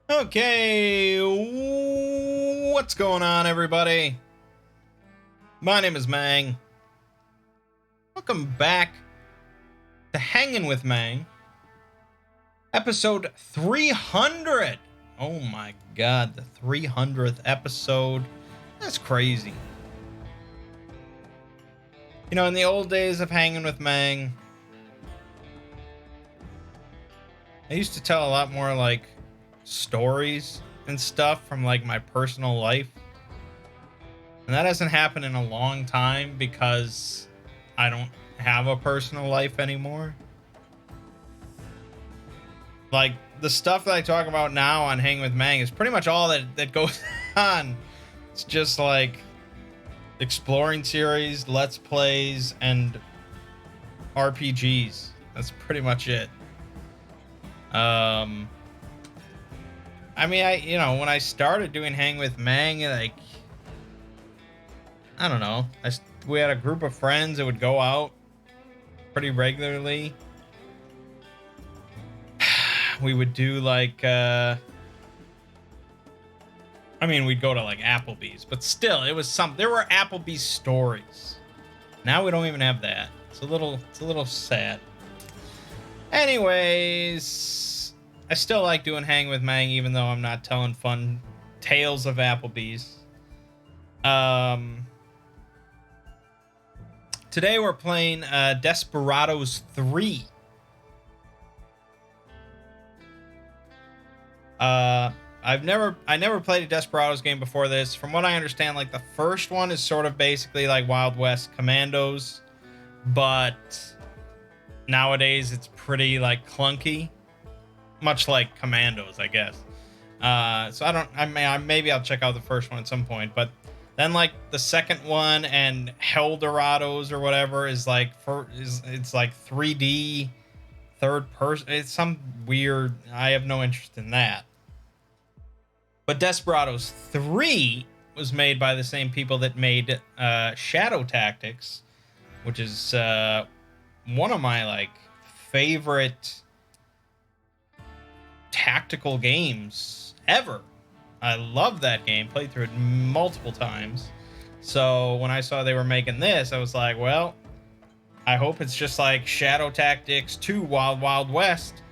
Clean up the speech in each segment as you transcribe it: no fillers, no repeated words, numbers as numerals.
Okay, what's going on, everybody? My name is Mangg. Welcome back to Hanging with Mangg, episode 300. Oh my god, the 300th episode. That's crazy. You know, in the old days of Hanging with Mangg, I used to tell a lot more like stories and stuff from like my personal life. And that hasn't happened in a long time because I don't have a personal life anymore. Like, the stuff that I talk about now on Hang with Mangg is pretty much all that goes on. It's just like exploring series, let's plays, and RPGs. That's pretty much it. I mean, when I started doing Hang with Mangg, like, I don't know. We had a group of friends that would go out pretty regularly. We would do like, I mean, we'd go to like Applebee's, but still, it was there were Applebee's stories. Now we don't even have that. It's a little sad. Anyways, I still like doing Hang with Mangg, even though I'm not telling fun tales of Applebee's. Today we're playing Desperados 3. I never played a Desperados game before this. From what I understand, like, the first one is sort of basically like Wild West Commandos, but nowadays it's pretty like clunky, much like Commandos, I guess. So maybe I'll check out the first one at some point, but then like the second one and Heldorados or whatever is like it's like 3D third person. It's some weird. I have no interest in that. But Desperados 3 was made by the same people that made Shadow Tactics, which is one of my like favorite tactical games ever. I love that game. Played through it multiple times. So when I saw they were making this, I was like, well, I hope it's just like Shadow Tactics 2 Wild Wild West.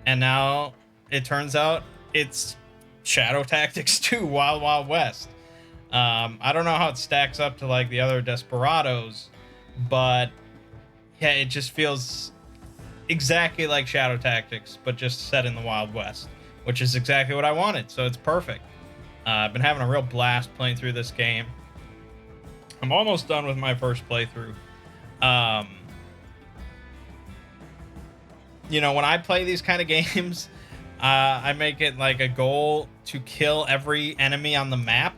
And now it turns out it's Shadow Tactics 2 Wild Wild West. I don't know how it stacks up to like the other Desperados, but yeah, it just feels exactly like Shadow Tactics, but just set in the Wild West, which is exactly what I wanted, so it's perfect. I've been having a real blast playing through this game. I'm almost done with my first playthrough. You know, when I play these kind of games, I make it like a goal to kill every enemy on the map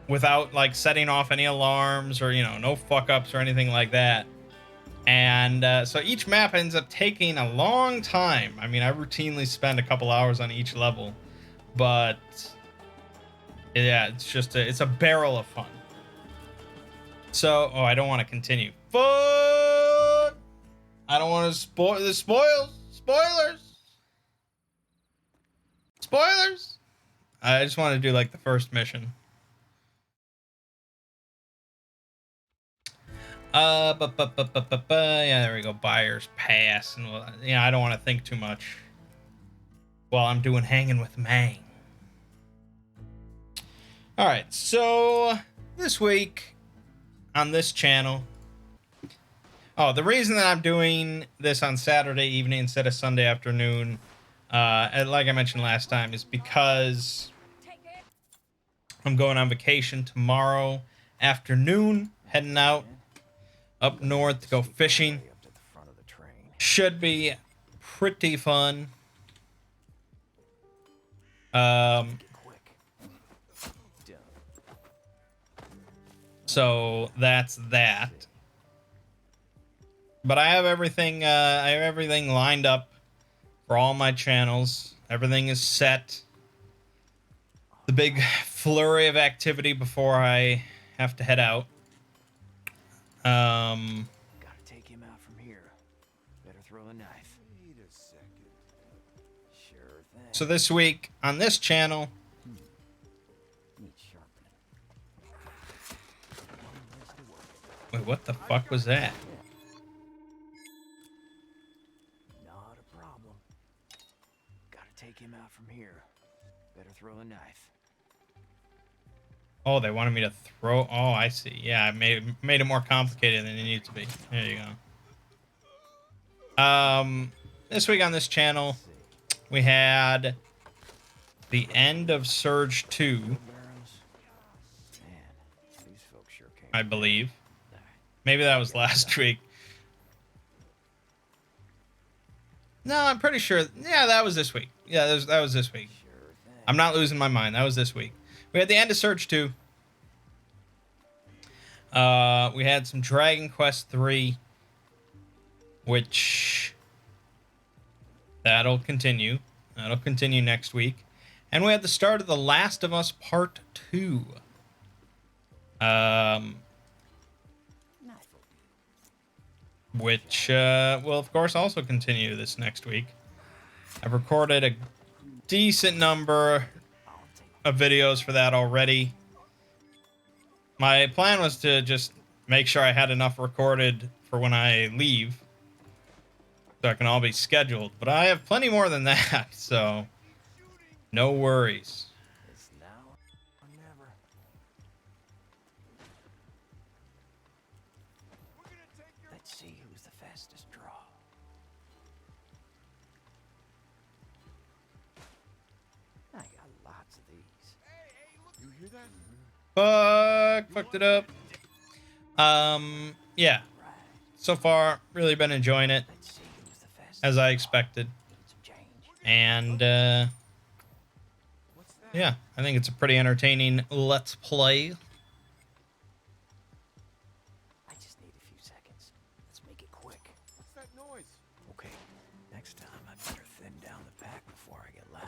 without like setting off any alarms or, you know, no fuck ups or anything like that. And so each map ends up taking a long time. I mean, I routinely spend a couple hours on each level, but yeah, it's a barrel of fun. So, I don't want to continue. Fuck! I don't want to spoil the spoilers. Spoilers. I just want to do like the first mission. Yeah, there we go. Buyer's pass, and I don't want to think too much while I'm doing Hanging with Mangg. All right, so this week on this channel. Oh, the reason that I'm doing this on Saturday evening instead of Sunday afternoon, and like I mentioned last time, is because I'm going on vacation tomorrow afternoon, heading out up north to go fishing. Should be pretty fun. So that's that. But I have everything lined up for all my channels. Everything is set. The big flurry of activity before I have to head out. Gotta take him out from here. Better throw a knife. Wait a second. Sure thing. So this week on this channel, Need sharpening. wait, what the fuck was that? Not a problem. Gotta take him out from here. Better throw a knife. Oh, they wanted me to throw. Oh, I see. Yeah, I made it more complicated than it needed to be. There you go. This week on this channel, we had the end of Surge 2, Man, these folks sure came. I believe. Maybe that was last week. No, I'm pretty sure. Yeah, that was this week. Yeah, that was this week. Sure thing. I'm not losing my mind. That was this week. We had the end of Surge 2. We had some Dragon Quest 3, which that'll continue. That'll continue next week. And we had the start of The Last of Us Part 2. Which will, of course, also continue this next week. I've recorded a decent number of videos for that already. My plan was to just make sure I had enough recorded for when I leave, so it can all be scheduled. But I have plenty more than that, so no worries. It's now or never. Let's see who's the fastest draw. I got lots of these. You hear that? Fucked it up. Yeah. So far, really been enjoying it, Let's see who's the fastest. as I expected. Need some change. And, yeah, I think it's a pretty entertaining Let's Play. I just need a few seconds. Let's make it quick. What's that noise? Okay, next time I better thin down the pack before I get loud.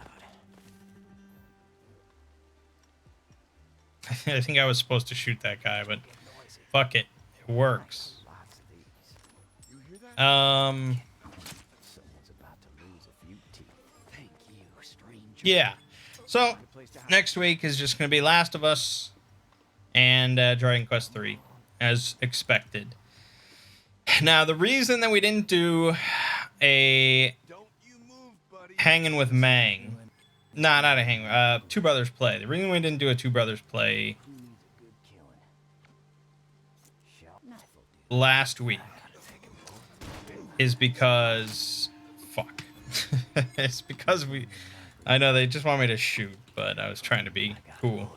I think I was supposed to shoot that guy, but Get noisy. fuck it. It works. Lots of these. You hear that? Um, Someone's about to lose a few teeth. Thank you, stranger. yeah. So, Good place to hide. next week is just going to be Last of Us and Dragon Quest 3, as expected. Now, the reason that we didn't do a Don't you move, buddy. Hanging with Mangg, not a hang, Two Brothers Play. The reason we didn't do a Two Brothers Play Who needs a good killing? Shall knife will do. last week Gotta take 'em both. is because, fuck. It's because I know they just want me to shoot, but I was trying to be cool.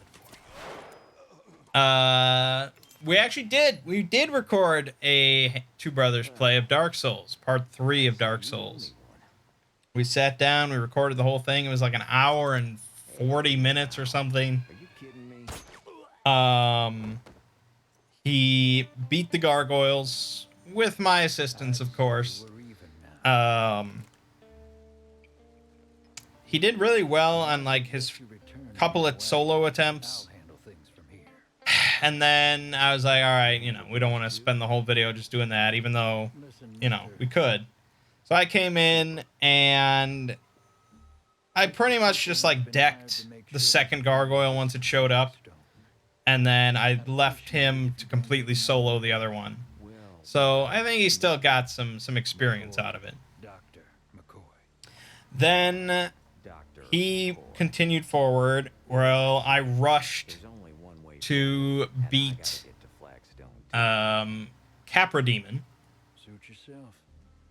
We did record a Two Brothers Play of Dark Souls, part 3 of Dark Souls. We sat down, we recorded the whole thing. It was like an hour and 40 minutes or something. Are you kidding me? He beat the gargoyles with my assistance, of course. We're even now. He did really well on like his couple of solo attempts. I'll handle things from here. And then I was like, all right, we don't want to spend the whole video just doing that, even though, we could. So I came in and I pretty much just like decked the second gargoyle once it showed up. And then I left him to completely solo the other one. Well, So I think he still got some experience out of it. Dr. McCoy. Then Dr. he McCoy. continued forward. Well, I rushed There's only one way to and I gotta beat get to Flagstone. Capra Demon, Suit yourself,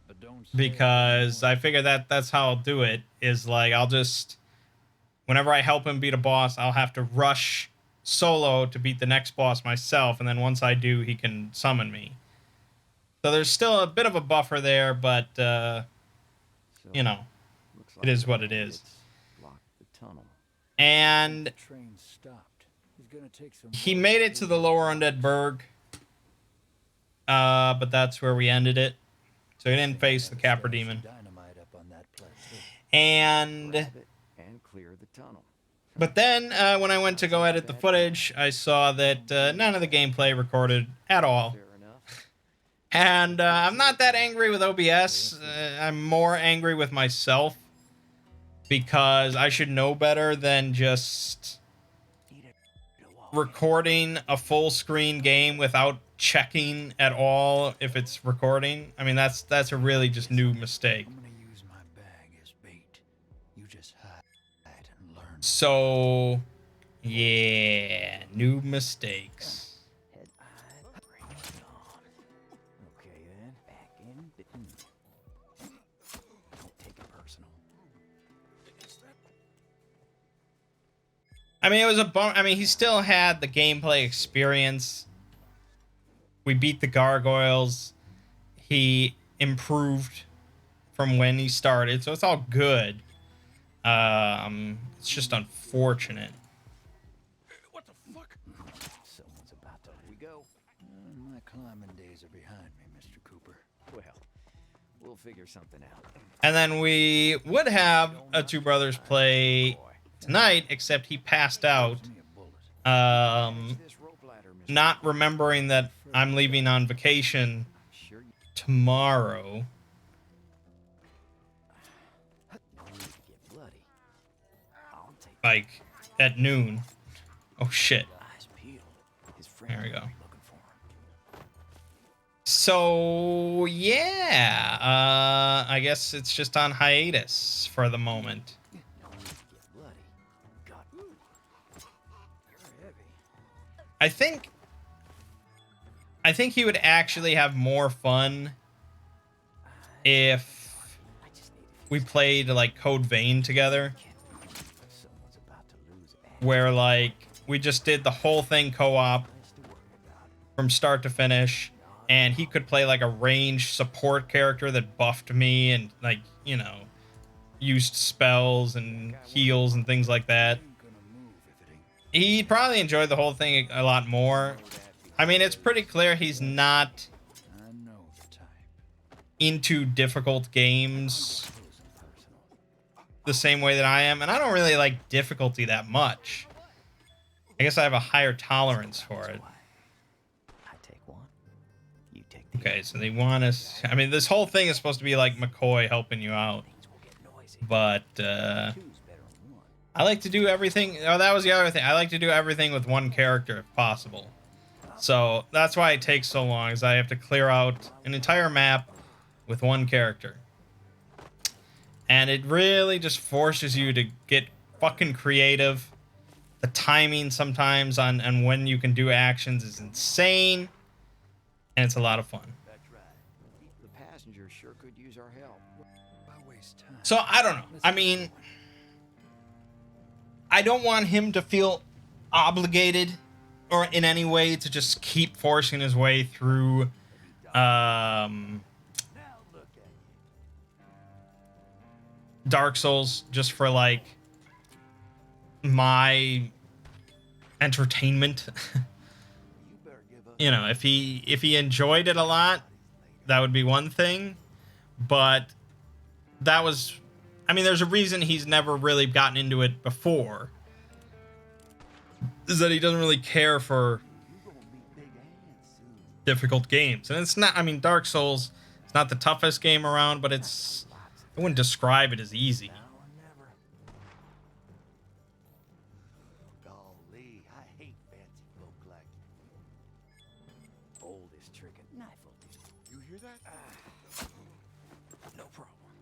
but don't because I figured that's how I'll do it, is like I'll just, whenever I help him beat a boss, I'll have to rush solo to beat the next boss myself, and then once I do, he can summon me. So there's still a bit of a buffer there, but you know, it is what it is. Locked the tunnel. And The train stopped. He's gonna take some he made it to the lower undead burg, but that's where we ended it. So he didn't face the Capra Demon. dynamite up on that plateau. And Grab it and clear the tunnel. but then when I went to go edit the footage, I saw that none of the gameplay recorded at all. Fair enough. And I'm not that angry with OBS. I'm more angry with myself because I should know better than just recording a full screen game without checking at all if it's recording. I mean, that's a really just new mistake. I'm gonna use my bag as bait. You just hide and learn. So, yeah, new mistakes. Head bring it on. Okay then, back in. Don't take it personal. I mean, it was a bummer. I mean, he still had the gameplay experience. We beat the gargoyles. He improved from when he started, so it's all good. It's just unfortunate. What the fuck? Someone's about to. We go. My climbing days are behind me, Mr. Cooper. Well, we'll figure something out. And then we would have a Two Brothers play tonight, except he passed out. Not remembering that I'm leaving on vacation tomorrow. Like, at noon. Oh, shit. There we go. So, yeah. I guess it's just on hiatus for the moment. I think he would actually have more fun if we played like Code Vein together, where like we just did the whole thing co-op from start to finish, and he could play like a ranged support character that buffed me and, like, you know, used spells and heals and things like that. He probably enjoyed the whole thing a lot more. I mean, it's pretty clear he's not into difficult games the same way that I am, and I don't really like difficulty that much. I guess I have a higher tolerance for it. Okay, so they want us... I mean, this whole thing is supposed to be like McCoy helping you out. But, I like to do everything... Oh, that was the other thing. I like to do everything with one character if possible. So, that's why it takes so long, is I have to clear out an entire map with one character. And it really just forces you to get fucking creative. The timing sometimes on when you can do actions is insane. And it's a lot of fun. That's right. The passengers sure could use our help. Why waste time? So, I don't know. I mean, I don't want him to feel obligated or in any way to just keep forcing his way through Dark Souls just for like my entertainment. You know, if he enjoyed it a lot, that would be one thing. But that was... I mean, there's a reason he's never really gotten into it before. Is that he doesn't really care for difficult games. And it's not... I mean, Dark Souls, it's not the toughest game around, but it's... I wouldn't describe it as easy. Golly, I hate fancy folk like oldest trick and knife will do. You hear that? No problem.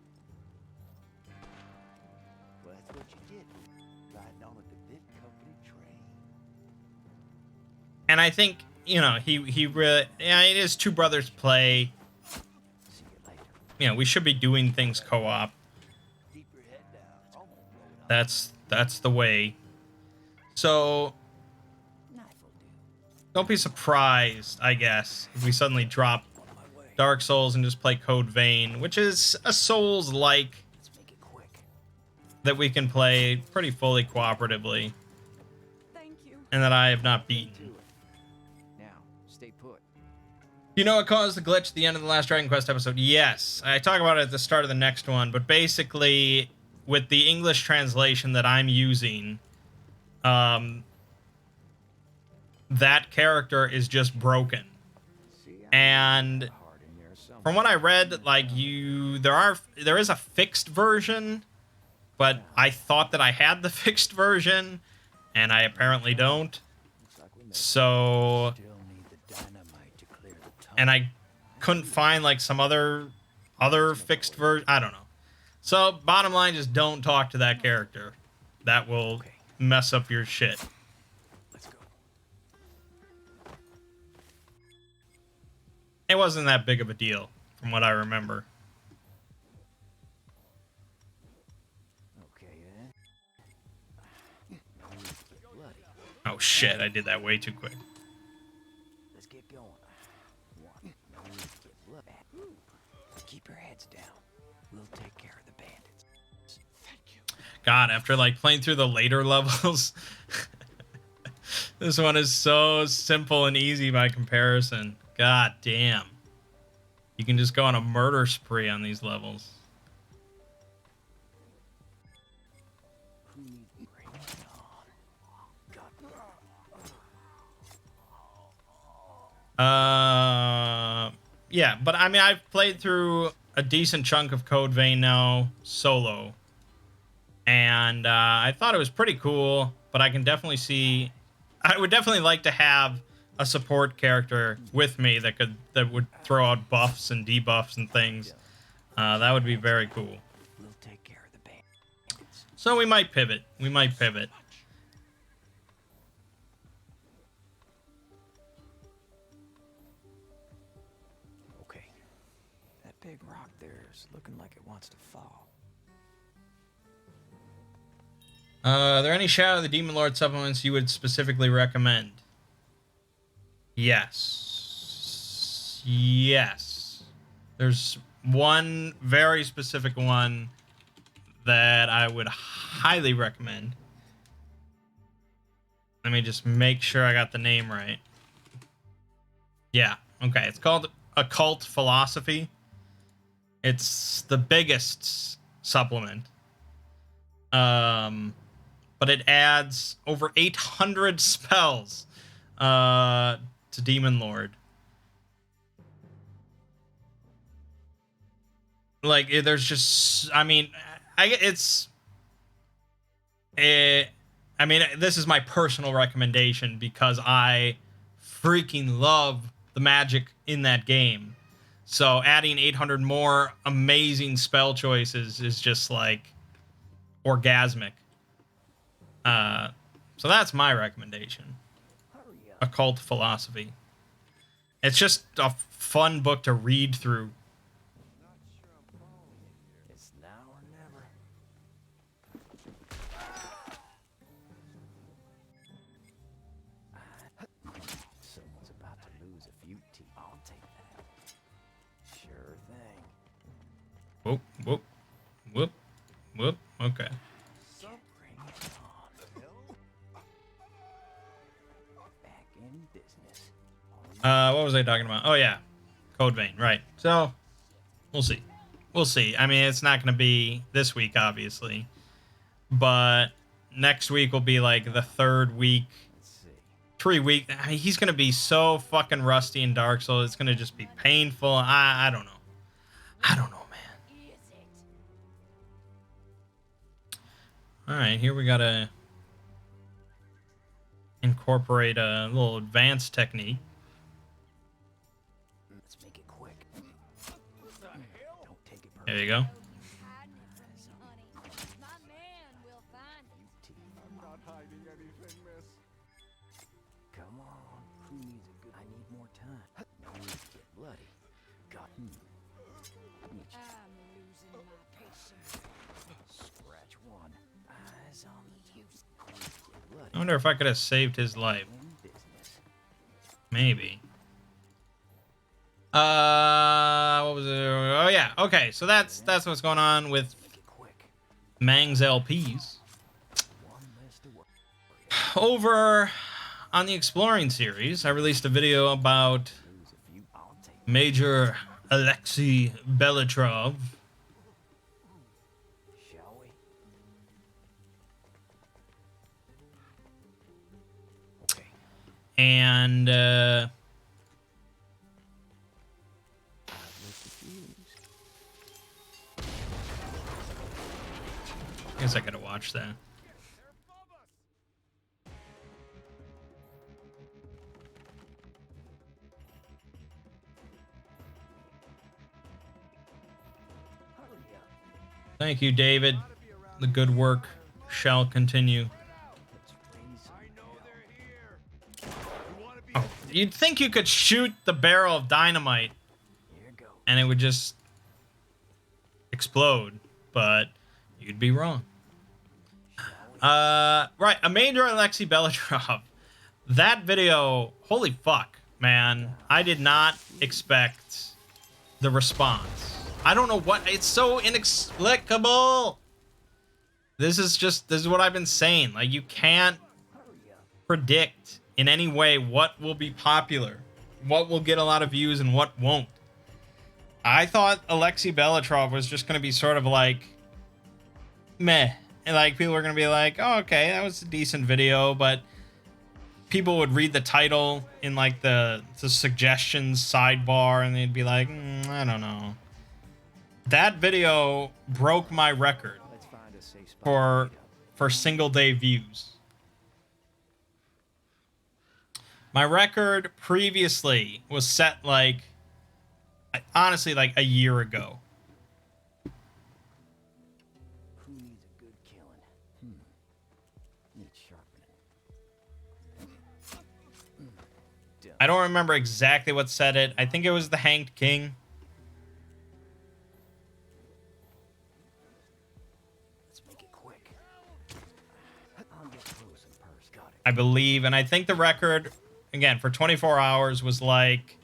Well, that's what you get riding on a DeVitt company train. And I think, you know, he really... Yeah, it is Two Brothers play. See you later. You know, we should be doing things co-op. Keep your head down. That's the way. So, Knife will do. don't be surprised, I guess, if we suddenly drop Dark Souls and just play Code Vein, which is a Souls-like Let's make it quick. that we can play pretty fully cooperatively, Thank you. and that I have not beaten. Now, stay put. You know what caused the glitch at the end of the last Dragon Quest episode? Yes. I talk about it at the start of the next one, but basically, with the English translation that I'm using, that character is just broken. See, And heart in there somewhere. from what I read, like there is a fixed version but I thought that I had the fixed version, and I apparently don't. Looks like we made it. So, Still need the dynamite to clear the tunnel. and I couldn't find like some other fixed version. I don't know. So, bottom line, just don't talk to that character. That will mess up your shit. Let's go. It wasn't that big of a deal, from what I remember. Okay, then. No need to get bloody. Oh shit, I did that way too quick. Let's get going. One. No need to get bloody. Keep your heads down. We'll take care of the bandits. Thank you. God, after like playing through the later levels, this one is so simple and easy by comparison. God damn. You can just go on a murder spree on these levels. Who needs to bring it on? Yeah, but I mean, I've played through a decent chunk of Code Vein now solo, and I thought it was pretty cool. But I can definitely see, I would definitely like to have a support character with me that would throw out buffs and debuffs and things. That would be very cool. We'll take care of the bandits. So we might pivot. We might pivot. Okay. That big rock there's looking like it wants to fall. Are there any Shadow of the Demon Lord supplements you would specifically recommend? Yes. Yes. There's one very specific one that I would highly recommend. Let me just make sure I got the name right. Yeah, okay. It's called Occult Philosophy. It's the biggest supplement. But it adds over 800 spells to Demon Lord. Like, there's just, I mean, this is my personal recommendation because I freaking love the magic in that game. So adding 800 more amazing spell choices is just like orgasmic. So that's my recommendation. Occult Philosophy. It's just a fun book to read through. It's now or never. Someone's about to lose a few teeth. I'll take that. Sure thing. Whoop, whoop, whoop, whoop. Okay. Bring it on. Back in business. What was I talking about? Oh yeah, Code Vein, right? So we'll see. We'll see. I mean, it's not going to be this week, obviously, but next week will be like the third week. Let's see. 3 week. I mean, he's going to be so fucking rusty in Dark Souls. It's going to just be painful. I don't know. I don't know, man. All right, here we got to incorporate a little advanced technique. Let's make it quick. Don't take it There personally. you go. I'm not hiding anything, miss. Come on. Who needs a good... I need more time. No need to get bloody. Got him. Scratch one. Eyes on the juice. Get bloody. I wonder if I could have saved his life. In business. Maybe. What was it? Oh yeah. Okay, so that's what's going on with Make it quick. Mangg's LPs. One less to work. Over on the Exploring series, I released a video about Lose a few. I'll take it. Major Alexei Belitrov. Shall we? Okay. And I've lit the fuse. I guess I gotta watch that. Thank you, David. The good work shall continue. Oh, you'd think you could shoot the barrel of dynamite and it would just explode, but you'd be wrong. Right, a Major Alexei Belatrov. That video, holy fuck, man. I did not expect the response. I don't know what, it's so inexplicable. This is what I've been saying. Like, you can't predict in any way what will be popular, what will get a lot of views and what won't. I thought Alexei Belatrov was just going to be sort of like, meh. And like, people were going to be like, oh, okay, that was a decent video, but people would read the title in like the suggestions sidebar and they'd be like, I don't know. That video broke my record for single day views. My record previously was set like, honestly, like a year ago. Who needs a good killing? Needs sharpening. I don't remember exactly what said it. I think it was the Hanged King. Let's make it quick. I'll get close and purse. Got it. I believe, and I think the record, again, for 24 hours was like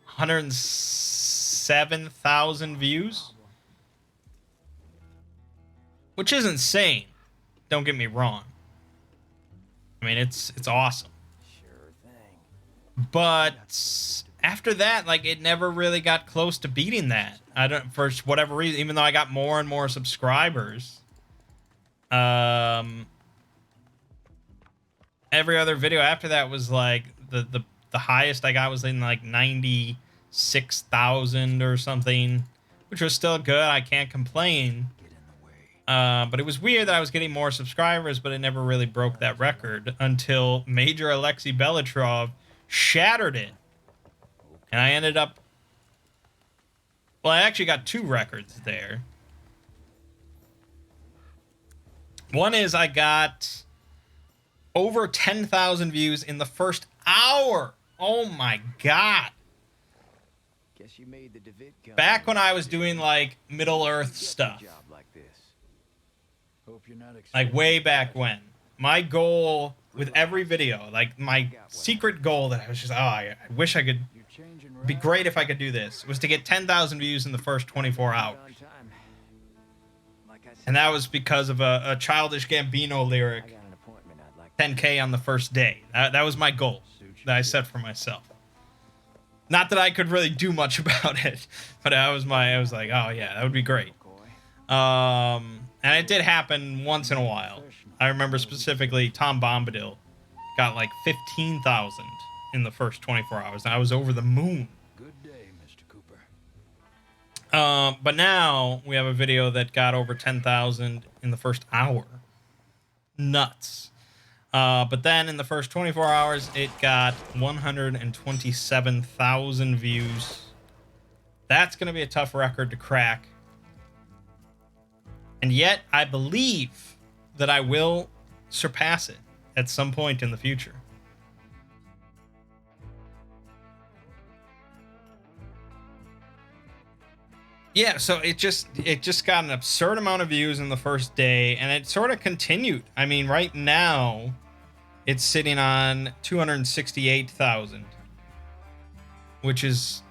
107,000 views. Which is insane. Don't get me wrong. I mean, it's awesome. Sure thing. But after that, like, it never really got close to beating that. I don't, for whatever reason, even though I got more and more subscribers. Every other video after that was like the highest I got was in like 96,000 or something, which was still good. I can't complain. But it was weird that I was getting more subscribers, but it never really broke that record until Major Alexei Belatrov shattered it. And I ended up... Well, I actually got two records there. One is I got over 10,000 views in the first hour. Oh my god. Guess you made the David Back when I was doing like Middle Earth stuff. job like this. Hope you're not Like way back when. My goal with every video, like my secret goal that I was just, oh, I wish I could, You're changing it'd be great if I could do this, was to get 10,000 views in the first 24 hours. On time. Like I said, And that was because of a Childish Gambino I lyric, got an appointment I'd like 10K on the first day. That was my goal that I set for myself. Not that I could really do much about it, but I was like, oh yeah, that would be great. And it did happen once in a while. I remember specifically Tom Bombadil got like 15,000 in the first 24 hours. And I was over the moon. Good day, Mr. Cooper. But now we have a video that got over 10,000 in the first hour. Nuts. But then in the first 24 hours, it got 127,000 views. That's going to be a tough record to crack. And yet, I believe that I will surpass it at some point in the future. Yeah, so it just got an absurd amount of views in the first day, and it sort of continued. I mean, right now, it's sitting on 268,000, which is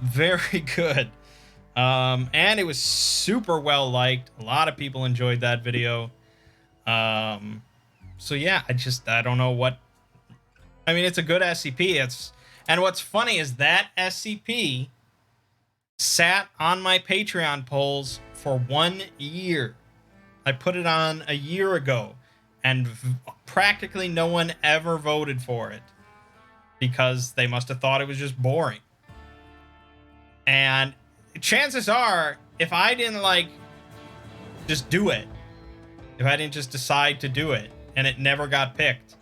very good. And it was super well liked. A lot of people enjoyed that video. So yeah, I don't know what, I mean, it's a good SCP. And what's funny is that SCP sat on my Patreon polls for 1 year. I put it on a year ago, and practically no one ever voted for it because they must have thought it was just boring. And chances are, if I didn't like just do it, If I didn't just decide to do it and it never got picked,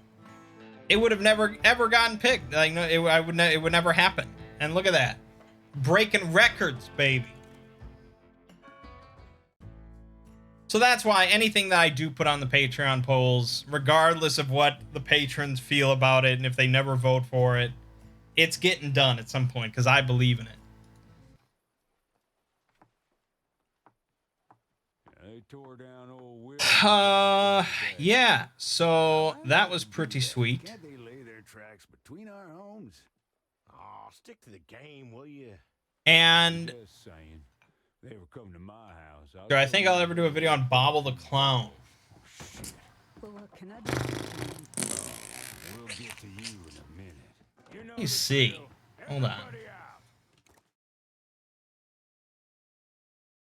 it would have never ever gotten picked. Like no, it would never happen. And look at that, breaking records, baby. So that's why anything that I do put on the Patreon polls, regardless of what the patrons feel about it, and if they never vote for it, it's getting done at some point because I believe in it. They tore down old Will. Yeah. So that was pretty sweet. Can't they lay their tracks between our homes? Oh, stick to the game, will you? And Just saying. They ever come to my house? sure, I think I'll ever do a video on Bobble the Clown. Well, what can I do? We'll get to you in a minute. You know Let me the see. drill. Hold on. Everybody out.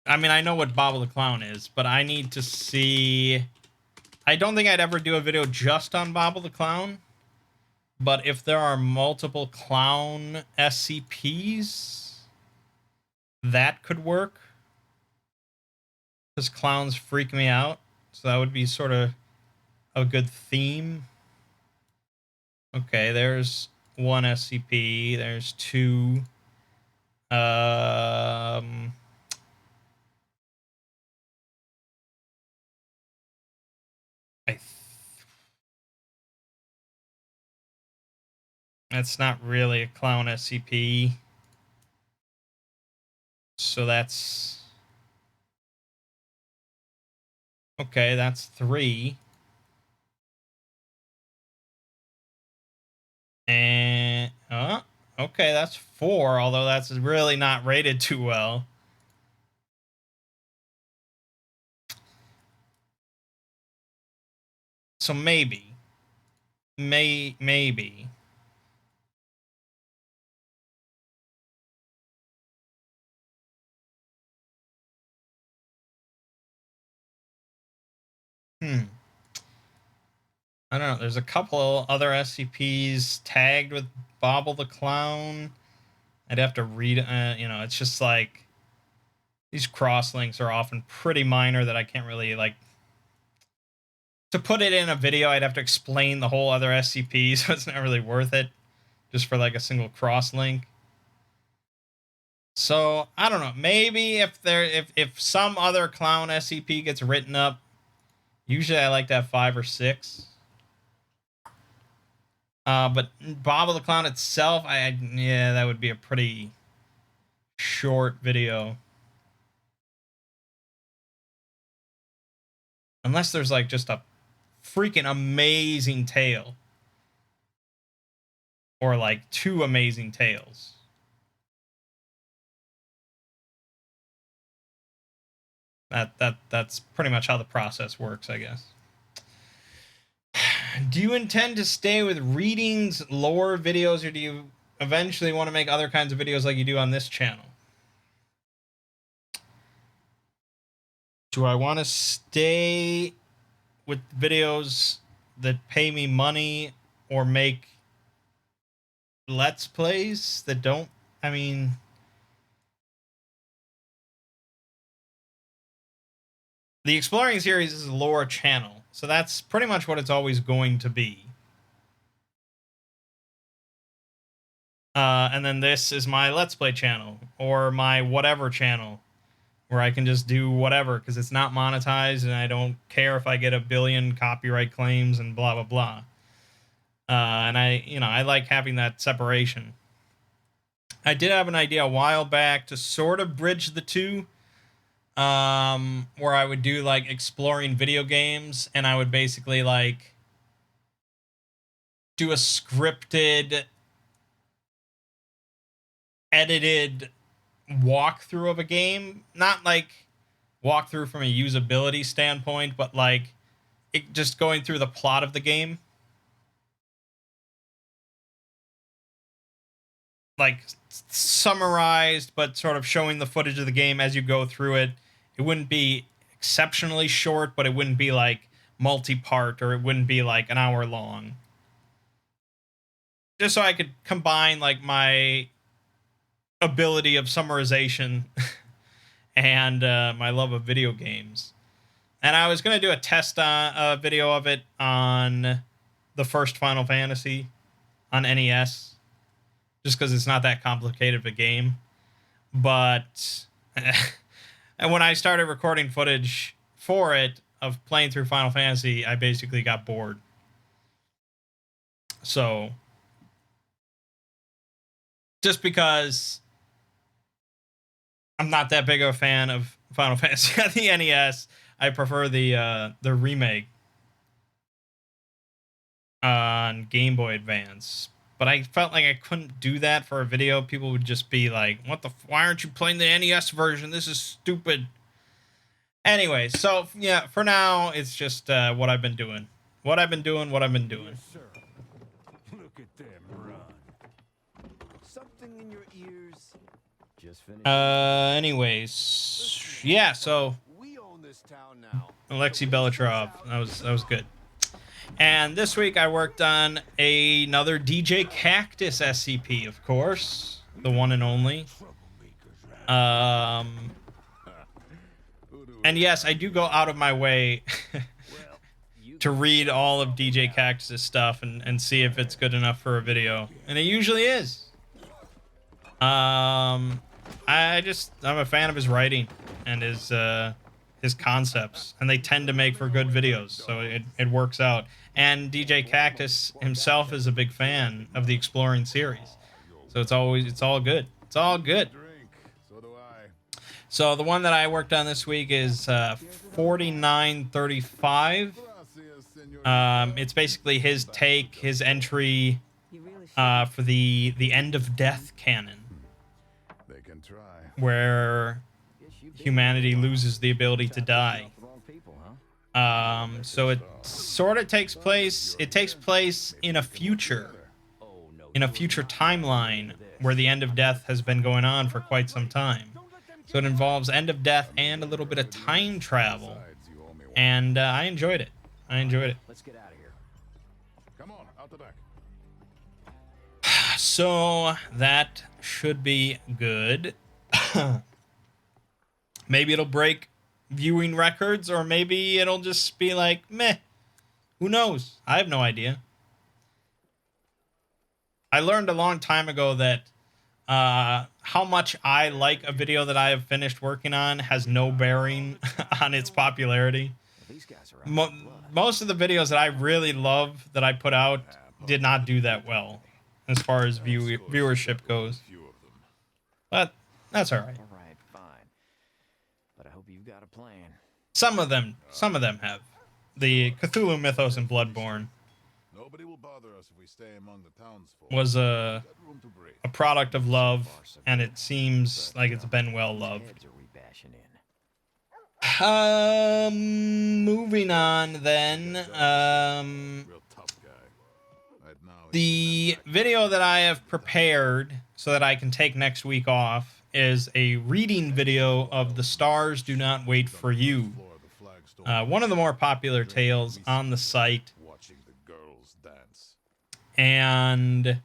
I mean, I know what Bobble the Clown is, but I need to see. I don't think I'd ever do a video just on Bobble the Clown. But if there are multiple clown SCPs, that could work. Because clowns freak me out. So that would be sort of a good theme. Okay, there's one SCP. There's two. That's not really a clown SCP. So that's... Okay, that's 3. And... okay, that's 4, although that's really not rated too well. So maybe. Maybe. I don't know. There's a couple other SCPs tagged with Bobble the Clown. I'd have to read, you know, it's just like... These cross-links are often pretty minor that I can't really, like... To put it in a video, I'd have to explain the whole other SCP, so it's not really worth it. Just for, like, a single cross-link. So, I don't know. Maybe if some other clown SCP gets written up, usually I like to have 5 or 6. But Bobble the Clown itself, yeah, that would be a pretty short video. Unless there's like just a freaking amazing tale. Or like 2 amazing tales. That's pretty much how the process works, I guess. Do you intend to stay with readings, lore videos, or do you eventually want to make other kinds of videos like you do on this channel? Do I want to stay with videos that pay me money or make Let's Plays that don't? I mean... The Exploring series is a lore channel, so that's pretty much what it's always going to be. And then this is my Let's Play channel, or my whatever channel, where I can just do whatever, because it's not monetized, and I don't care if I get 1 billion copyright claims and blah, blah, blah. And I like having that separation. I did have an idea a while back to sort of bridge the two, where I would do like exploring video games, and I would basically like do a scripted, edited walkthrough of a game. Not like walkthrough from a usability standpoint, but like it just going through the plot of the game. Like summarized, but sort of showing the footage of the game as you go through it. It wouldn't be exceptionally short, but it wouldn't be like multi-part, or it wouldn't be like an hour long. Just so I could combine like my ability of summarization and my love of video games. And I was gonna do a test video of it on the first Final Fantasy on NES, just because it's not that complicated of a game. But and when I started recording footage for it of playing through Final Fantasy, I basically got bored. So just because I'm not that big of a fan of Final Fantasy on the NES, I prefer the remake on Game Boy Advance. But I felt like I couldn't do that for a video. People would just be like, "What the? Why aren't you playing the NES version? This is stupid." Anyway, so yeah, for now it's just what I've been doing. What I've been doing. Yes, sir. Look at them run. Something in your ears. Just finished. Anyways, yeah. So We own this town now. Alexei Belatrov, that was good. And this week I worked on another DJ Cactus SCP, of course, the one and only. And yes, I do go out of my way to read all of DJ Cactus's stuff and see if it's good enough for a video, and it usually is. I'm a fan of his writing and his concepts, and they tend to make for good videos, so it works out. And DJ Cactus himself is a big fan of the Exploring series, so it's all good. It's all good. Drink. So do I. So the one that I worked on this week is 4935. Gracias, senor. It's basically his take, his entry You really should. for the End of Death canon, They can try. where humanity loses the ability to die. Wrong people, huh? So it sort of takes place. It takes place in a future timeline where the End of Death has been going on for quite some time. So it involves End of Death and a little bit of time travel, Besides, you owe me one. and I enjoyed it. Let's get out of here. Come on, out the back. So that should be good. Maybe it'll break viewing records, or maybe it'll just be like, meh. Who knows? I have no idea. I learned a long time ago that how much I like a video that I have finished working on has no bearing on its popularity. These guys are out. Most of the videos that I really love that I put out did not do that well as far as viewership goes. Few of them. But that's all right. All right, fine. But I hope you've got a plan. Some of them have. The Cthulhu Mythos in Bloodborne Nobody will bother us if we stay among the townsfolk. was Got room to breathe. a product of love, and it seems like it's been well loved. Heads are we bashing in? Moving on then. Real tough guy. Right now, The video that I have prepared so that I can take next week off is a reading video of The Stars Do Not Wait for You, floor of the flagstone, one of the more popular tales on the site. watching the girls dance. And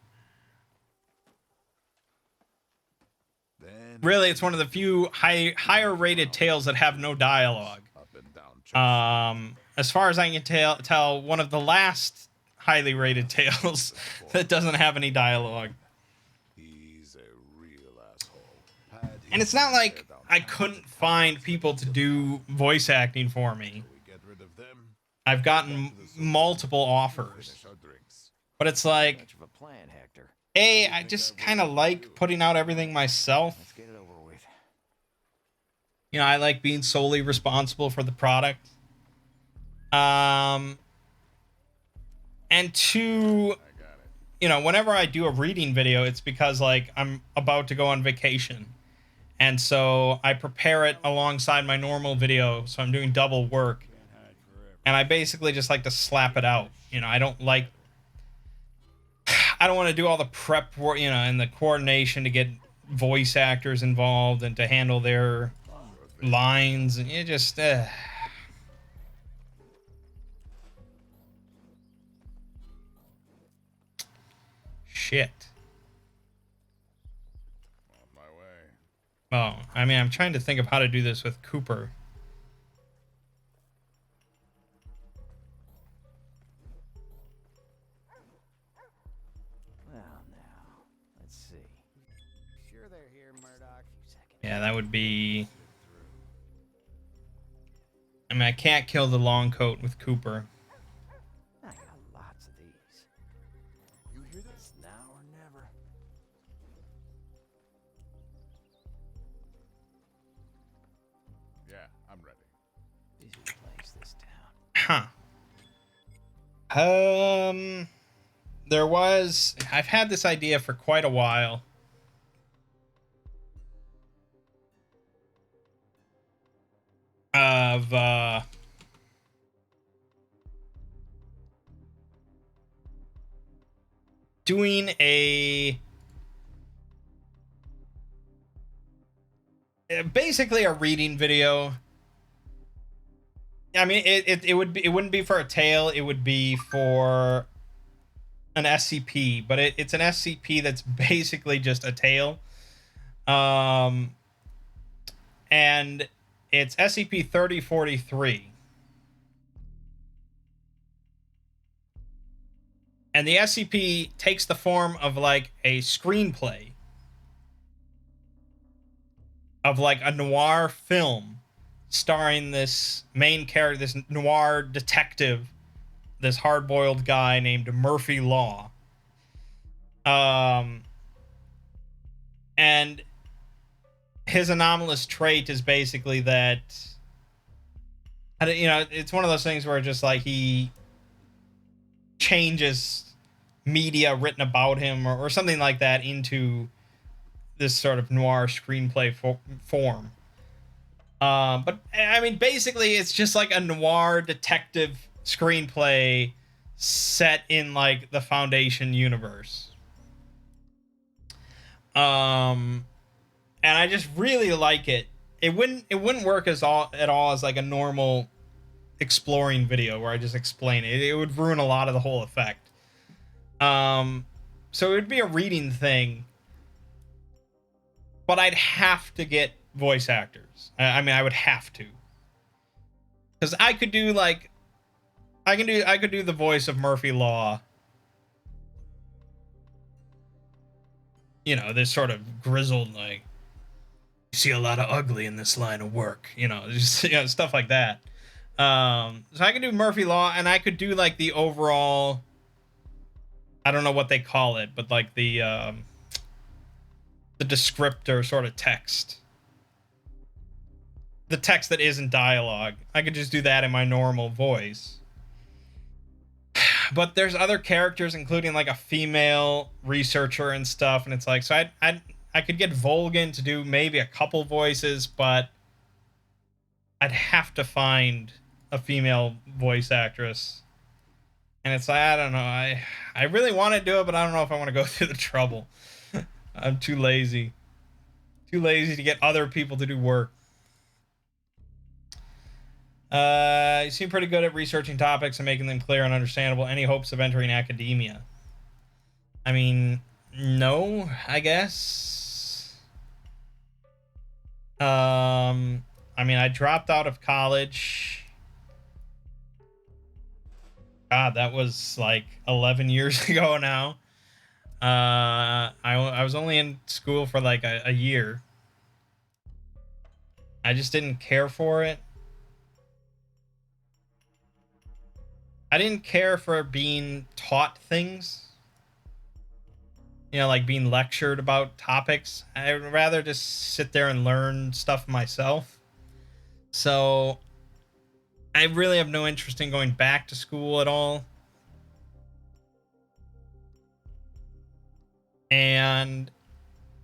Then really, it's one of the few higher rated tales that have no dialogue. up and down church. As far as I can tell, one of the last highly rated tales that doesn't have any dialogue. He's a real asshole. Had And his it's not like head down. I couldn't find people to do voice acting for me. We get rid of them. I've gotten multiple offers, Finish our drinks. but it's like, Much of a plan, Hector. I just kind of like putting out everything myself. Let's get it over with. You know, I like being solely responsible for the product. And two, you know, whenever I do a reading video, it's because like I'm about to go on vacation. And so I prepare it alongside my normal video, so I'm doing double work. And I basically just like to slap it out. You know, I don't want to do all the prep work, you know, and the coordination to get voice actors involved and to handle their lines, and it just shit. On my way. Oh, I mean, I'm trying to think of how to do this with Cooper. Yeah, that would be... I mean, I can't kill the long coat with Cooper. I got lots of these. You hear this? It's now or never. Yeah, I'm ready. Busy place, this town. Huh. There was... I've had this idea for quite a while. Of, doing basically a reading video. I mean, it wouldn't be for a tale. It would be for an SCP, but it's an SCP that's basically just a tale. And it's SCP-3043. And the SCP takes the form of like a screenplay of like a noir film starring this main character, this noir detective, this hard-boiled guy named Murphy Law. And his anomalous trait is basically that, you know, it's one of those things where just like he changes media written about him or something like that into this sort of noir screenplay form. But I mean, basically, it's just like a noir detective screenplay set in like the Foundation universe. And I just really like it. It wouldn't work at all as like a normal exploring video where I just explain it. It would ruin a lot of the whole effect. So it would be a reading thing, but I'd have to get voice actors. I mean, I would have to, because I could do like, I could do the voice of Murphy Law. You know, this sort of grizzled, like, you see a lot of ugly in this line of work. You know, just, you know, stuff like that. So I could do Murphy Law, and I could do like the overall, I don't know what they call it, but like the descriptor sort of text. The text that isn't dialogue. I could just do that in my normal voice. But there's other characters, including like a female researcher and stuff, and it's like, so I could get Volgan to do maybe a couple voices, but I'd have to find a female voice actress. And it's like, I don't know. I really want to do it, but I don't know if I want to go through the trouble. I'm too lazy. Too lazy to get other people to do work. You seem pretty good at researching topics and making them clear and understandable. Any hopes of entering academia? I mean, no, I guess. I mean, I dropped out of college. God, that was like 11 years ago now. I was only in school for like a year. I just didn't care for it. I didn't care for being taught things. You know, like being lectured about topics. I'd rather just sit there and learn stuff myself. So I really have no interest in going back to school at all. And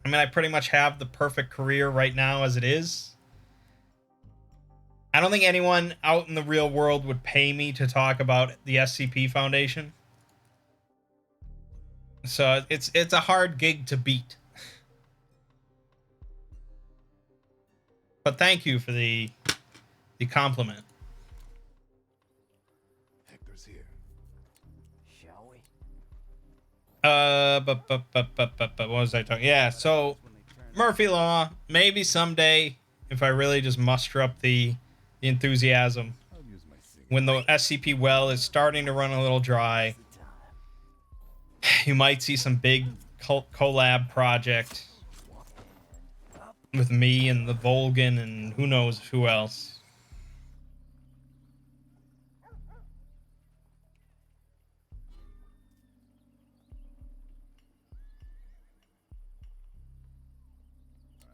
I mean, I pretty much have the perfect career right now as it is. I don't think anyone out in the real world would pay me to talk about the SCP Foundation. So it's a hard gig to beat. But thank you for the compliment. Hector's here. Shall we? What was I talking? Yeah, so Murphy Law, maybe someday, if I really just muster up the enthusiasm, I'll use my signal. when the SCP well is starting to run a little dry, you might see some big collab project with me and the Volgan and who knows who else.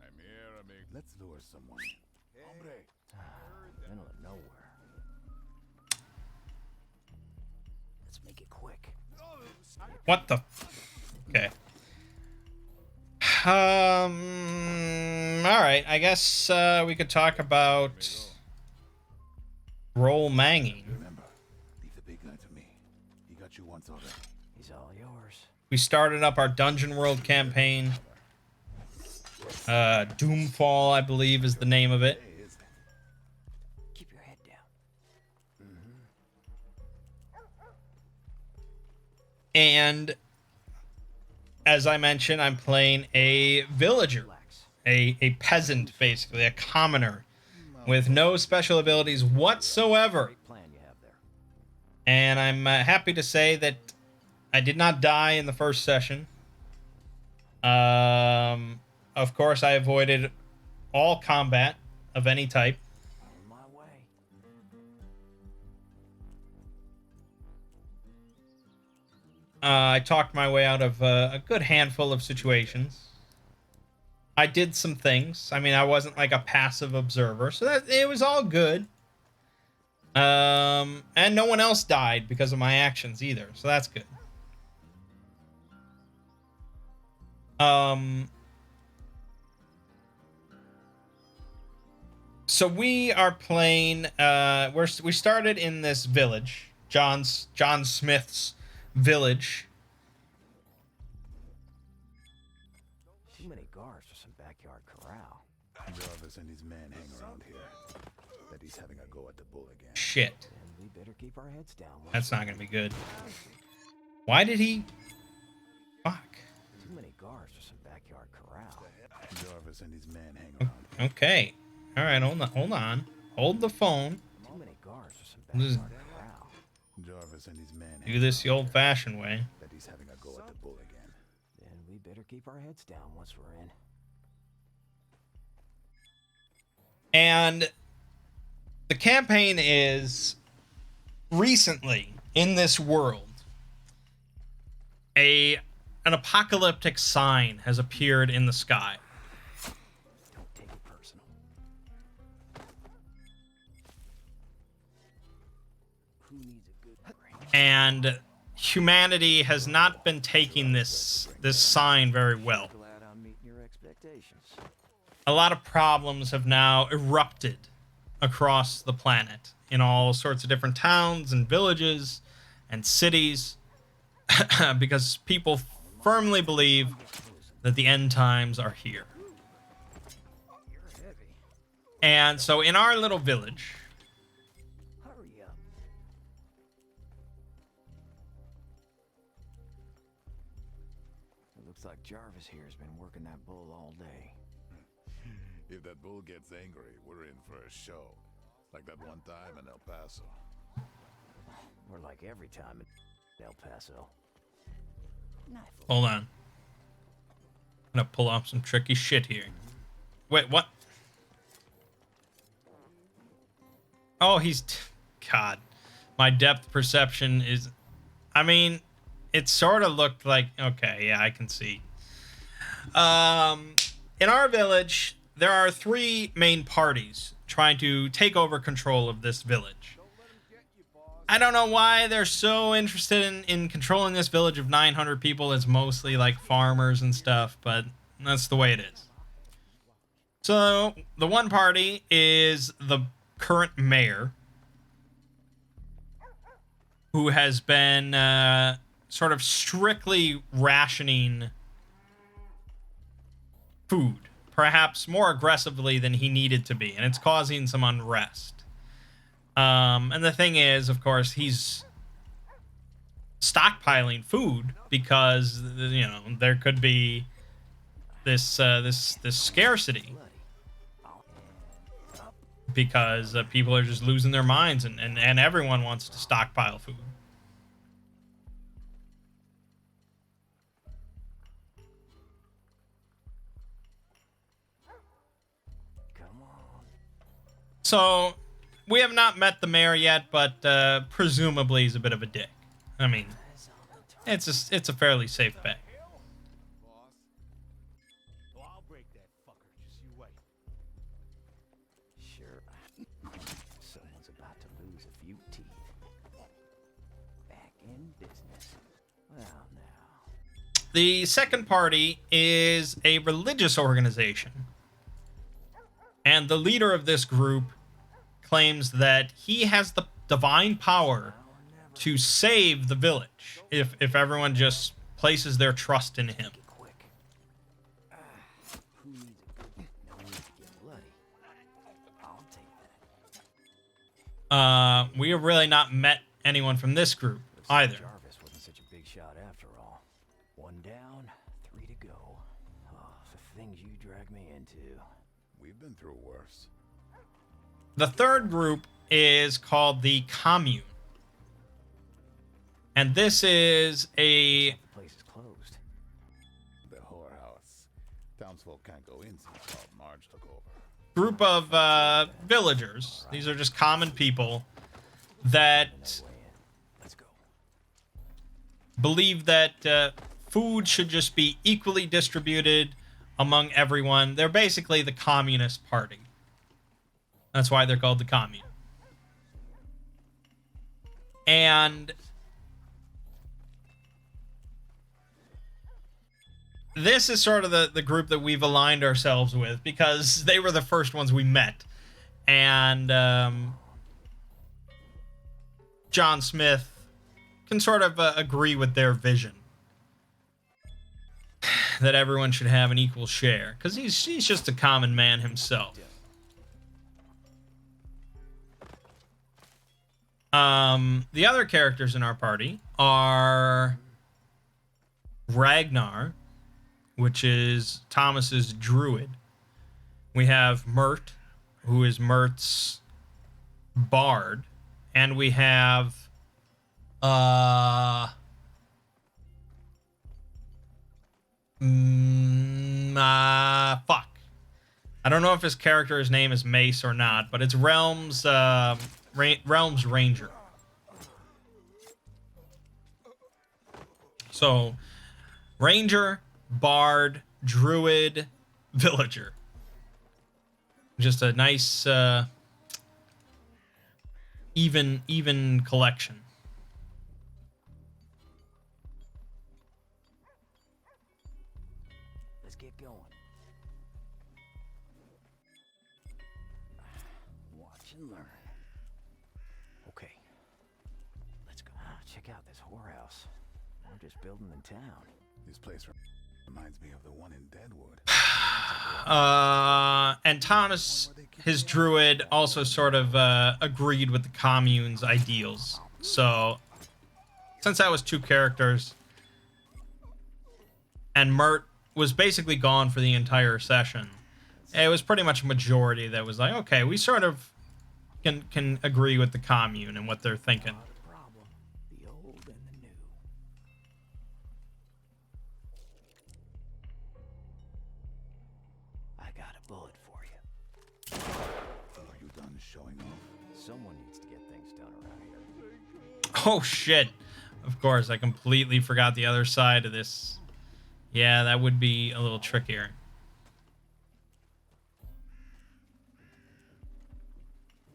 I'm here, amigo. Let's lure someone. Hombre. Middle of nowhere. Let's make it quick. What the? Okay. All right. I guess we could talk about role manging. Remember, leave the big guy to me. He got you once already. He's all yours. We started up our Dungeon World campaign. Doomfall, I believe, is the name of it. Hey, is it? Keep your head down. And as I mentioned, I'm playing a villager, Relax. a peasant, basically, a commoner, with no special abilities whatsoever. Great plan you have there. And I'm happy to say that I did not die in the first session. Of course, I avoided all combat of any type. On my way. I talked my way out of a good handful of situations. I did some things. I mean, I wasn't like a passive observer, so that it was all good. And no one else died because of my actions either, so that's good. So we are playing. We started in this village, John Smith's village. Too many guards for some backyard corral. Jarvis and his men hang around here. Bet he's having a go at the bull again. Shit, And we better keep our heads down. that's not gonna be good. Why did he? Fuck. Too many guards for some backyard corral. Jarvis and his men hang around. Okay. All right. Hold on. Hold the phone. Too many guards for some This is- backyard corral. Jarvis and his men Do this the old-fashioned way. Bet he's having a go at the bull again. Then we better keep our heads down once we're in. And the campaign is recently in this world. An apocalyptic sign has appeared in the sky. Don't take it personal. Who needs a good brain? And humanity has not been taking this sign very well. Glad I'm meeting your expectations. A lot of problems have now erupted across the planet in all sorts of different towns and villages and cities because people firmly believe that the end times are here. You're heavy. And so in our little village, Hurry up. It looks like Jarvis here has been working that bull all day. If that bull gets angry, we're in for a show. Like that one time in El Paso. Or like every time in El Paso. Knife. hold on. I'm gonna pull off some tricky shit here. Wait, what? Oh, God. My depth perception is... I mean, it sort of looked like... Okay, yeah, I can see. In our village, there are 3 main parties trying to take over control of this village. I don't know why they're so interested in controlling this village of 900 people. It's mostly like farmers and stuff, but that's the way it is. So the one party is the current mayor, who has been sort of strictly rationing food, perhaps more aggressively than he needed to be, and it's causing some unrest. And the thing is, of course, he's stockpiling food because, you know, there could be this scarcity because people are just losing their minds, and everyone wants to stockpile food. So we have not met the mayor yet, but presumably he's a bit of a dick. I mean, it's a fairly safe bet. Oh, I'll break that fucker. Just you wait. Sure. Someone's about to lose a few teeth. Back in business. Well, now. The second party is a religious organization. And the leader of this group claims that he has the divine power to save the village if everyone just places their trust in him. Quick. Who needs a good... No need to get bloody. I'll take that. We have really not met anyone from this group Looks like either. Jarvis wasn't such a big shot after all. 1 down, 3 to go. Oh, the things you dragged me into. We've been through worse. The third group is called the Commune. And this is a The place is closed. The whorehouse. Townsfolk can't go in since Marge took over. group of villagers. These are just common people that Way in. Let's go. believe that food should just be equally distributed among everyone. They're basically the Communist Party. That's why they're called the Commune. And this is sort of the group that we've aligned ourselves with because they were the first ones we met. And John Smith can sort of agree with their vision that everyone should have an equal share because he's just a common man himself. The other characters in our party are Ragnar, which is Thomas's druid. We have Mert, who is Mert's bard, and we have fuck. I don't know if his character's name is Mace or not, but it's Realm's Realm's Ranger. So, Ranger, Bard, Druid, Villager. Just a nice, even collection. Let's get going. Watch and learn. Okay. Let's go. Check out this whorehouse. We're just building in town. This place reminds me of the one in Deadwood. And Thomas, his druid, also sort of agreed with the commune's ideals. So, since that was two characters, and Mert was basically gone for the entire session, it was pretty much a majority that was like, okay, we sort of can agree with the commune and what they're thinking. Not a problem. The old and the new. I got a bullet for you. Are you done showing off? Someone needs to get things done around here. Oh shit. Of course, I completely forgot the other side of this. Yeah, that would be a little trickier.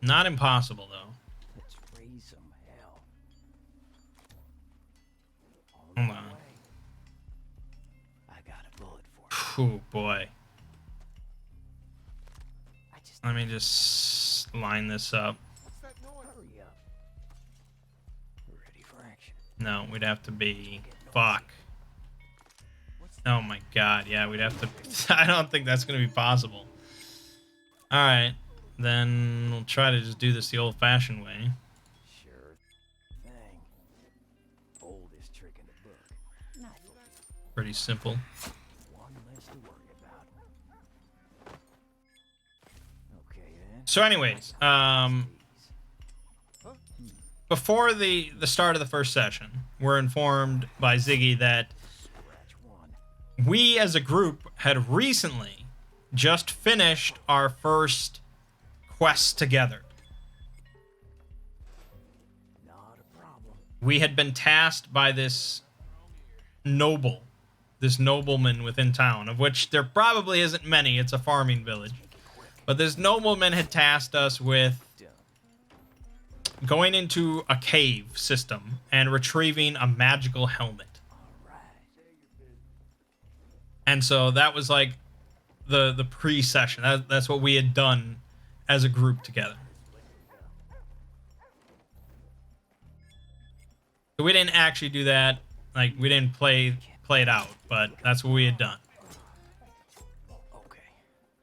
Not impossible, though. Let's raise some hell. Hold on. I got a bullet for you. Oh, boy. I just Let me just line this up. hurry up. Ready for action. No, we'd have to be... Fuck. Oh, my God. Yeah, we'd have to... I don't think that's going to be possible. Alright. Then we'll try to just do this the old-fashioned way. Sure thing. Oldest trick in the book. Not Pretty simple. one less to worry about. Okay then. So anyways, before the start of the first session, we're informed by Ziggy that Scratch one. we as a group had recently just finished our first quests together. Not a problem. We had been tasked by this nobleman within town, of which there probably isn't many. It's a farming village. But this nobleman had tasked us with going into a cave system and retrieving a magical helmet. And so that was like the pre-session. That's what we had done as a group together. So we didn't actually do that. Like, we didn't play it out, but that's what we had done. Okay.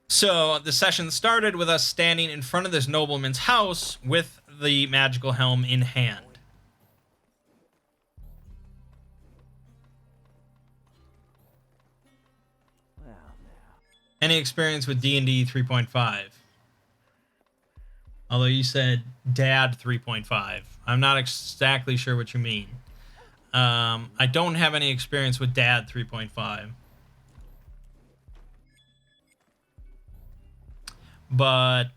So the session started with us standing in front of this nobleman's house with the magical helm in hand. Well, now. Any experience with D&D 3.5? Although you said Dad 3.5. I'm not exactly sure what you mean. I don't have any experience with Dad 3.5. But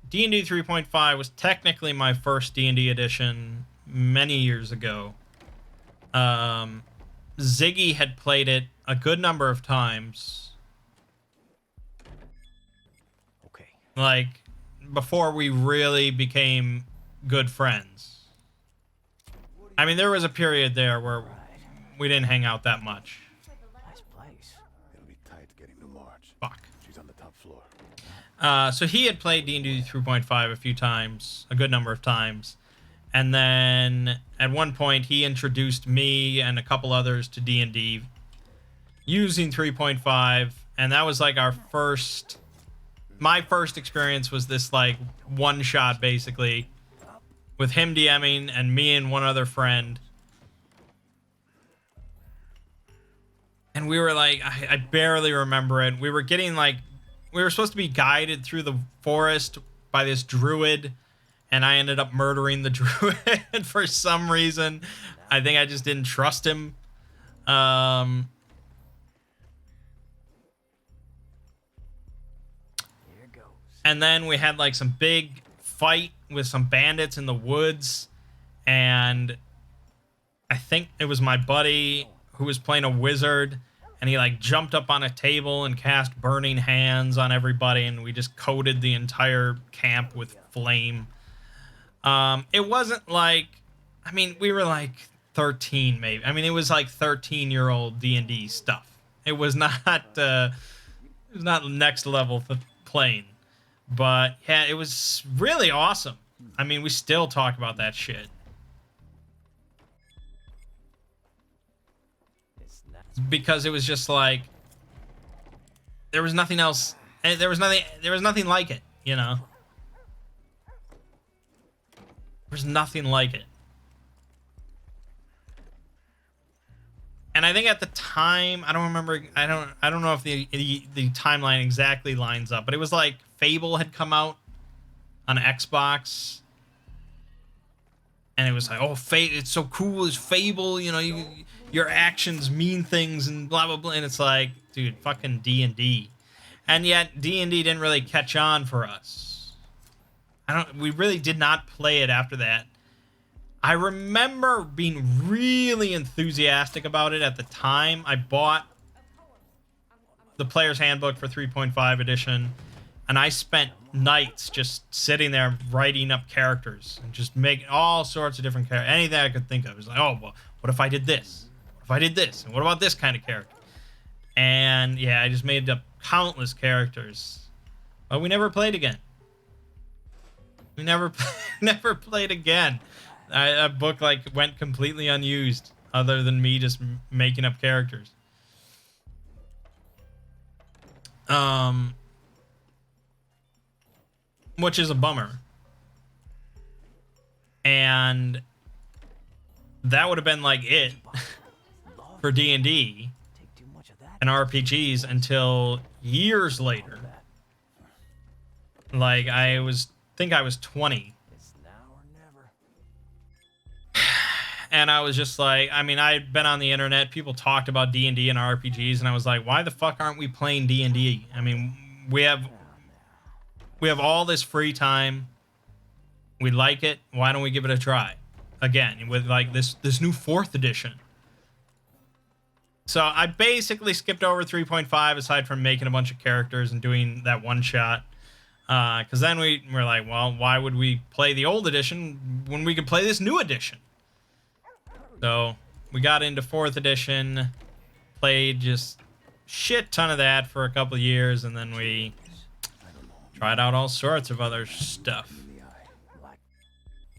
D&D 3.5 was technically my first D&D edition many years ago. Ziggy had played it a good number of times. Okay. Like, before we really became good friends. I mean, there was a period there where we didn't hang out that much. Nice place. It'll be tight getting to Marge. Fuck. She's on the top floor. So he had played D&D 3.5 a few times, a good number of times. And then at one point he introduced me and a couple others to D&D using 3.5. And that was like my first experience was this like one shot basically with him DMing and me and one other friend. And we were like, I barely remember it. We were getting like, we were supposed to be guided through the forest by this druid, and I ended up murdering the druid for some reason. I think I just didn't trust him. Here goes. And then we had like some big fight with some bandits in the woods, and I think it was my buddy who was playing a wizard, and he like jumped up on a table and cast burning hands on everybody, and we just coated the entire camp with flame. It wasn't like, I mean, we were like 13 maybe. I mean, it was like 13-year-old D&D stuff. It was not next level playing. But yeah, it was really awesome. I mean, we still talk about that shit. It's not. Because it was just like, there was nothing else. There was nothing like it, you know? There was nothing like it. And I think at the time, I don't remember, I don't know if the timeline exactly lines up, but it was like Fable had come out on Xbox. And it was like, oh, it's so cool, it's Fable, you know, your actions mean things and blah, blah, blah. And it's like, dude, fucking D&D. And yet D&D didn't really catch on for us. We really did not play it after that. I remember being really enthusiastic about it at the time. I bought the Player's Handbook for 3.5 edition, and I spent nights just sitting there writing up characters and just making all sorts of different characters. Anything I could think of. It was like, oh, well, what if I did this? What if I did this? And what about this kind of character? And yeah, I just made up countless characters. But we never played again. We never played again. That book like went completely unused, other than me just making up characters. Which is a bummer. And that would have been like it for D&D Take too much of that. and RPGs until years later. Like I think I was 20. It's now or never. And I was just like, I mean, I had been on the internet. People talked about D&D and RPGs, and I was like, why the fuck aren't we playing D&D? I mean, we have We have all this free time. We like it. Why don't we give it a try? Again, with like this new 4th edition. So I basically skipped over 3.5 aside from making a bunch of characters and doing that one shot. Because then we're like, well, why would we play the old edition when we could play this new edition? So we got into 4th edition, played just shit ton of that for a couple of years, and then we tried out all sorts of other stuff. Like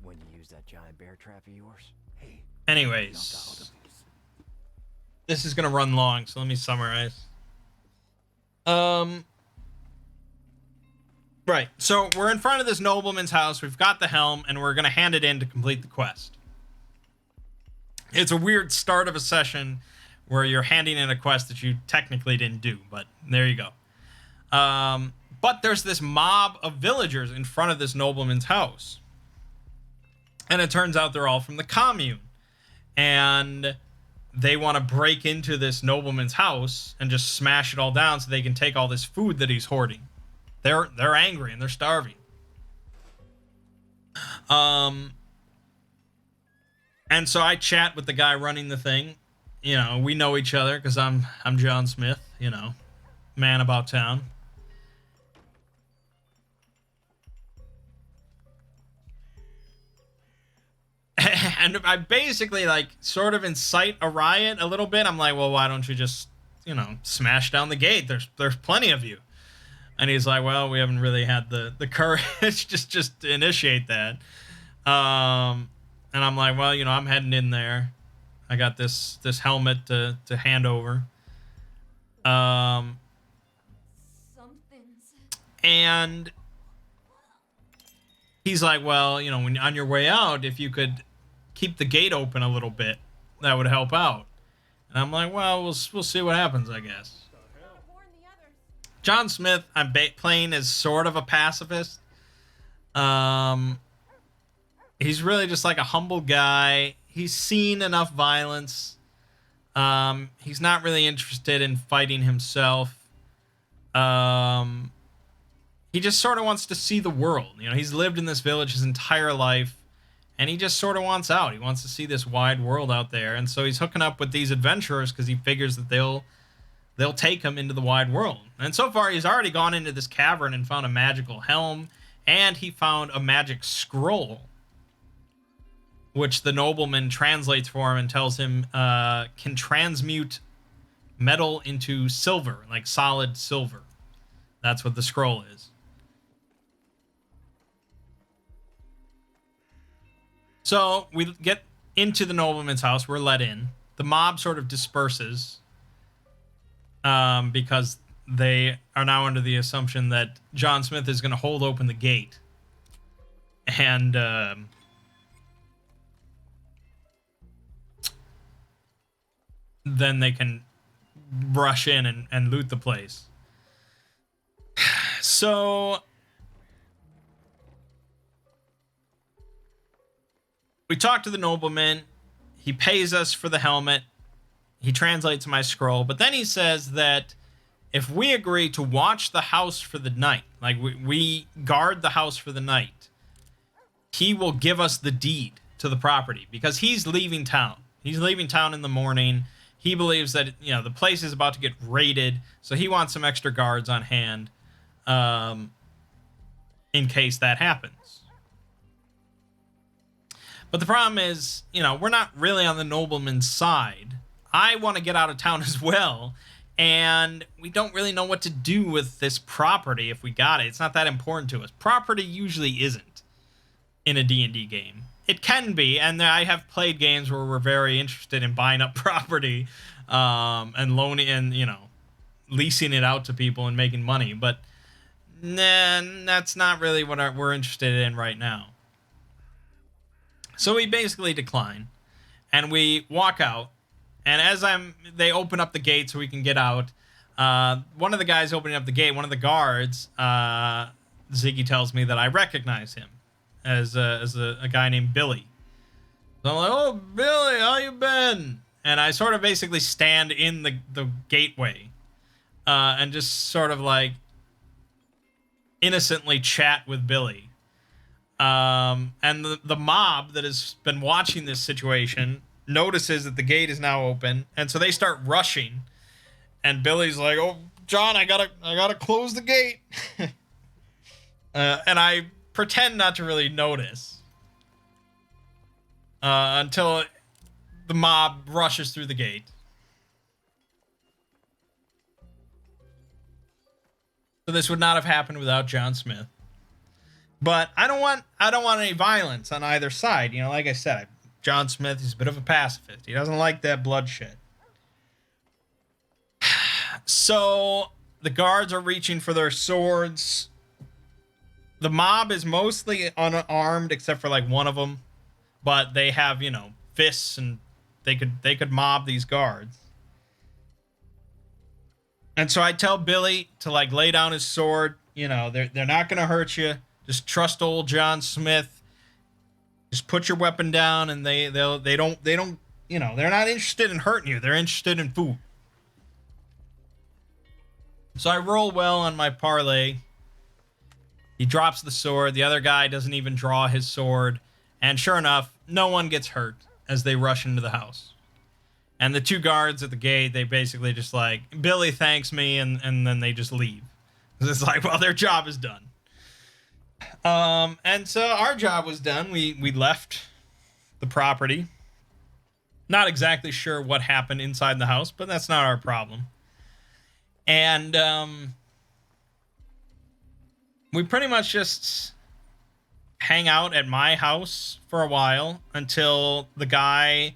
when you use that giant bear trap of yours. Hey. Anyways, this is gonna run long, so let me summarize. Right, so we're in front of this nobleman's house. We've got the helm, and we're gonna hand it in to complete the quest. It's a weird start of a session where you're handing in a quest that you technically didn't do, but there you go. But there's this mob of villagers in front of this nobleman's house. And it turns out they're all from the commune. And they want to break into this nobleman's house and just smash it all down so they can take all this food that he's hoarding. They're angry and they're starving. And so I chat with the guy running the thing. You know, we know each other because I'm John Smith, you know, man about town. And I basically, like, sort of incite a riot a little bit. I'm like, well, why don't you just, you know, smash down the gate? There's plenty of you. And he's like, well, we haven't really had the courage just to initiate that. And I'm like, well, you know, I'm heading in there. I got this helmet to hand over. And he's like, well, you know, when on your way out, if you could keep the gate open a little bit, that would help out. And I'm like, well, we'll see what happens, I guess. John Smith, I'm playing as sort of a pacifist. He's really just like a humble guy. He's seen enough violence. He's not really interested in fighting himself. He just sort of wants to see the world. You know, he's lived in this village his entire life, and he just sort of wants out. He wants to see this wide world out there, and so he's hooking up with these adventurers because he figures that they'll take him into the wide world. And so far, he's already gone into this cavern and found a magical helm, and he found a magic scroll, which the nobleman translates for him and tells him can transmute metal into silver, like solid silver. That's what the scroll is. So we get into the nobleman's house. We're let in. The mob sort of disperses because they are now under the assumption that John Smith is going to hold open the gate. And then they can rush in and loot the place. So we talk to the nobleman. He pays us for the helmet. He translates my scroll. But then he says that if we agree to watch the house for the night, like we guard the house for the night, he will give us the deed to the property because he's leaving town. He's leaving town in the morning. He believes that, you know, the place is about to get raided, so he wants some extra guards on hand in case that happens. But the problem is, you know, we're not really on the nobleman's side. I want to get out of town as well, and we don't really know what to do with this property if we got it. It's not that important to us. Property usually isn't in a D&D game. It can be, and I have played games where we're very interested in buying up property and loaning and, you know, leasing it out to people and making money, but nah, that's not really what we're interested in right now. So we basically decline, and we walk out, and as they open up the gate so we can get out. One of the guys opening up the gate, one of the guards, Ziggy tells me that I recognize him as a guy named Billy. So I'm like, oh, Billy, how you been? And I sort of basically stand in the gateway and just sort of like innocently chat with Billy. And the mob that has been watching this situation notices that the gate is now open, and so they start rushing. And Billy's like, "Oh, John, I gotta close the gate." And I pretend not to really notice until the mob rushes through the gate. So this would not have happened without John Smith. But I don't want any violence on either side. You know, like I said, John Smith is a bit of a pacifist. He doesn't like that bloodshed. So the guards are reaching for their swords. The mob is mostly unarmed except for like one of them, but they have, you know, fists, and they could mob these guards. And so I tell Billy to like lay down his sword. You know, they're not gonna hurt you. Just trust old John Smith. Just put your weapon down, and they don't, you know, they're not interested in hurting you. They're interested in food. So I roll well on my parlay. He drops the sword. The other guy doesn't even draw his sword. And sure enough, no one gets hurt as they rush into the house. And the two guards at the gate, they basically just like, Billy thanks me, and then they just leave. It's like, well, their job is done. And so our job was done. We left the property. Not exactly sure what happened inside the house, but that's not our problem. And we pretty much just hang out at my house for a while until the guy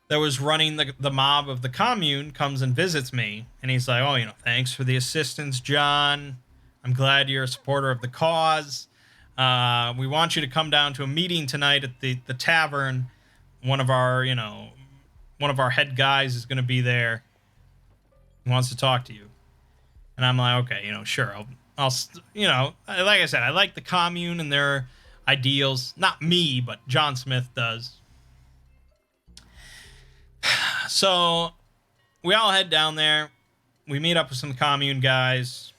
that was running the mob of the commune comes and visits me. And he's like, "Oh, you know, thanks for the assistance, John. I'm glad you're a supporter of the cause. We want you to come down to a meeting tonight at the tavern. One of our head guys is going to be there. He wants to talk to you." And I'm like, "Okay, you know, sure. I'll you know, like I said, I like the commune and their ideals. Not me, but John Smith does." So we all head down there. We meet up with some commune guys.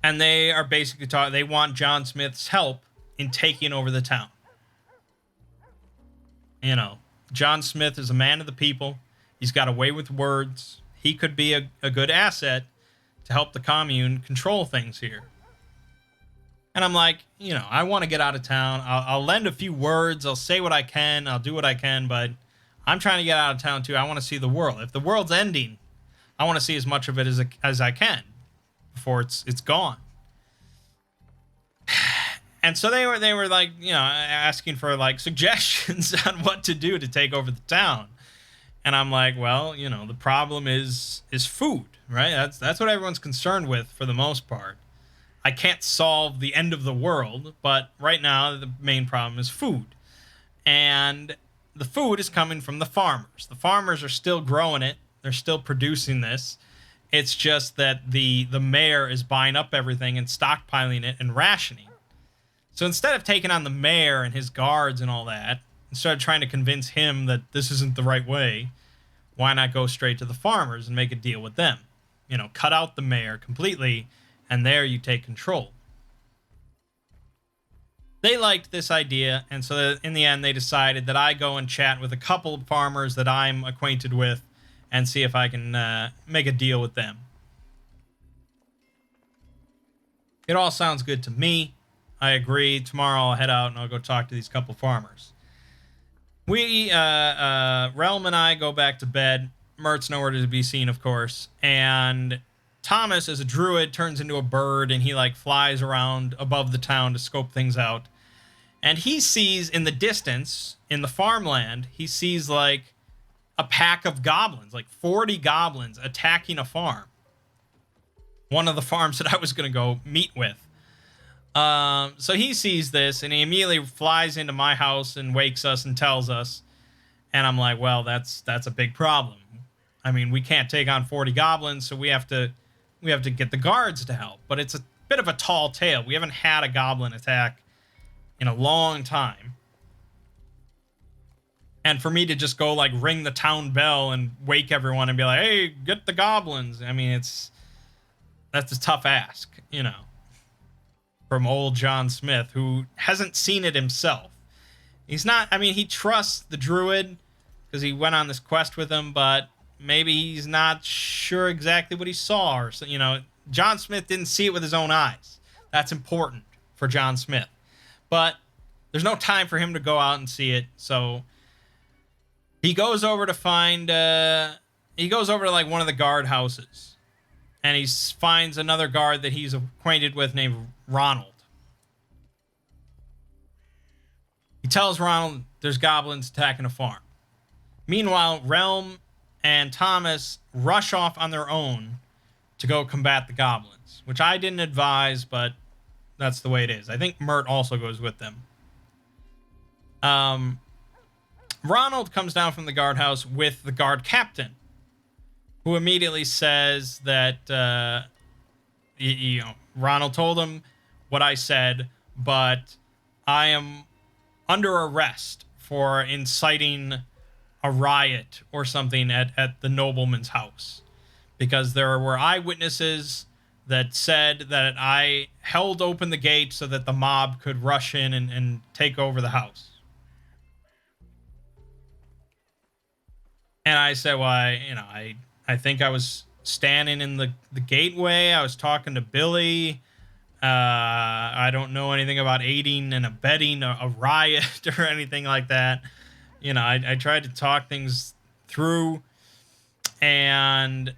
And they are basically talking, they want John Smith's help in taking over the town. You know, John Smith is a man of the people. He's got a way with words. He could be a good asset to help the commune control things here. And I'm like, you know, I want to get out of town. I'll lend a few words. I'll say what I can. I'll do what I can. But I'm trying to get out of town, too. I want to see the world. If the world's ending, I want to see as much of it as I can before it's gone. And so they were like, you know, asking for like suggestions on what to do to take over the town. And I'm like, well, you know, the problem is food, right? That's what everyone's concerned with for the most part. I can't solve the end of the world, but right now the main problem is food. And the food is coming from the farmers. The farmers are still growing it. They're still producing this. It's just that the mayor is buying up everything and stockpiling it and rationing. So instead of taking on the mayor and his guards and all that, instead of trying to convince him that this isn't the right way, why not go straight to the farmers and make a deal with them? You know, cut out the mayor completely, and there you take control. They liked this idea, and so in the end they decided that I go and chat with a couple of farmers that I'm acquainted with and see if I can make a deal with them. It all sounds good to me. I agree. Tomorrow I'll head out and I'll go talk to these couple farmers. Realm and I go back to bed. Mert's nowhere to be seen, of course. And Thomas, as a druid, turns into a bird and he like flies around above the town to scope things out. And he sees in the distance, in the farmland, he sees like a pack of goblins, like 40 goblins attacking a farm. One of the farms that I was going to go meet with. So he sees this and he immediately flies into my house and wakes us and tells us. And I'm like, well, that's a big problem. I mean, we can't take on 40 goblins, so we have to get the guards to help. But it's a bit of a tall tale. We haven't had a goblin attack in a long time. And for me to just go like ring the town bell and wake everyone and be like, "Hey, get the goblins." I mean, that's a tough ask, you know, from old John Smith, who hasn't seen it himself. He's not, I mean, he trusts the druid because he went on this quest with him, but maybe he's not sure exactly what he saw, or, you know, John Smith didn't see it with his own eyes. That's important for John Smith. But there's no time for him to go out and see it, so he goes over to find, he goes over to, like, one of the guard houses, and he finds another guard that he's acquainted with named Ronald. He tells Ronald there's goblins attacking a farm. Meanwhile, Realm and Thomas rush off on their own to go combat the goblins, which I didn't advise, but that's the way it is. I think Mert also goes with them. Ronald comes down from the guardhouse with the guard captain, who immediately says that, you know, Ronald told him what I said, but I am under arrest for inciting a riot or something at the nobleman's house, because there were eyewitnesses that said that I held open the gate so that the mob could rush in and take over the house. And I said, well, I think I was standing in the gateway. I was talking to Billy. I don't know anything about aiding and abetting a riot or anything like that. You know, I tried to talk things through, and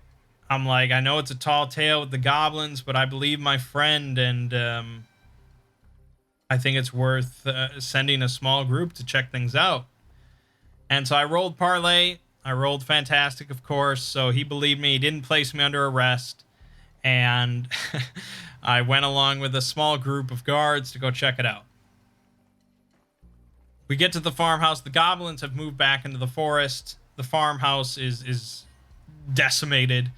I'm like, I know it's a tall tale with the goblins, but I believe my friend, and I think it's worth sending a small group to check things out. And so I rolled parlay. I rolled fantastic, of course, so he believed me. He didn't place me under arrest, and I went along with a small group of guards to go check it out. We get to the farmhouse. The goblins have moved back into the forest. The farmhouse is decimated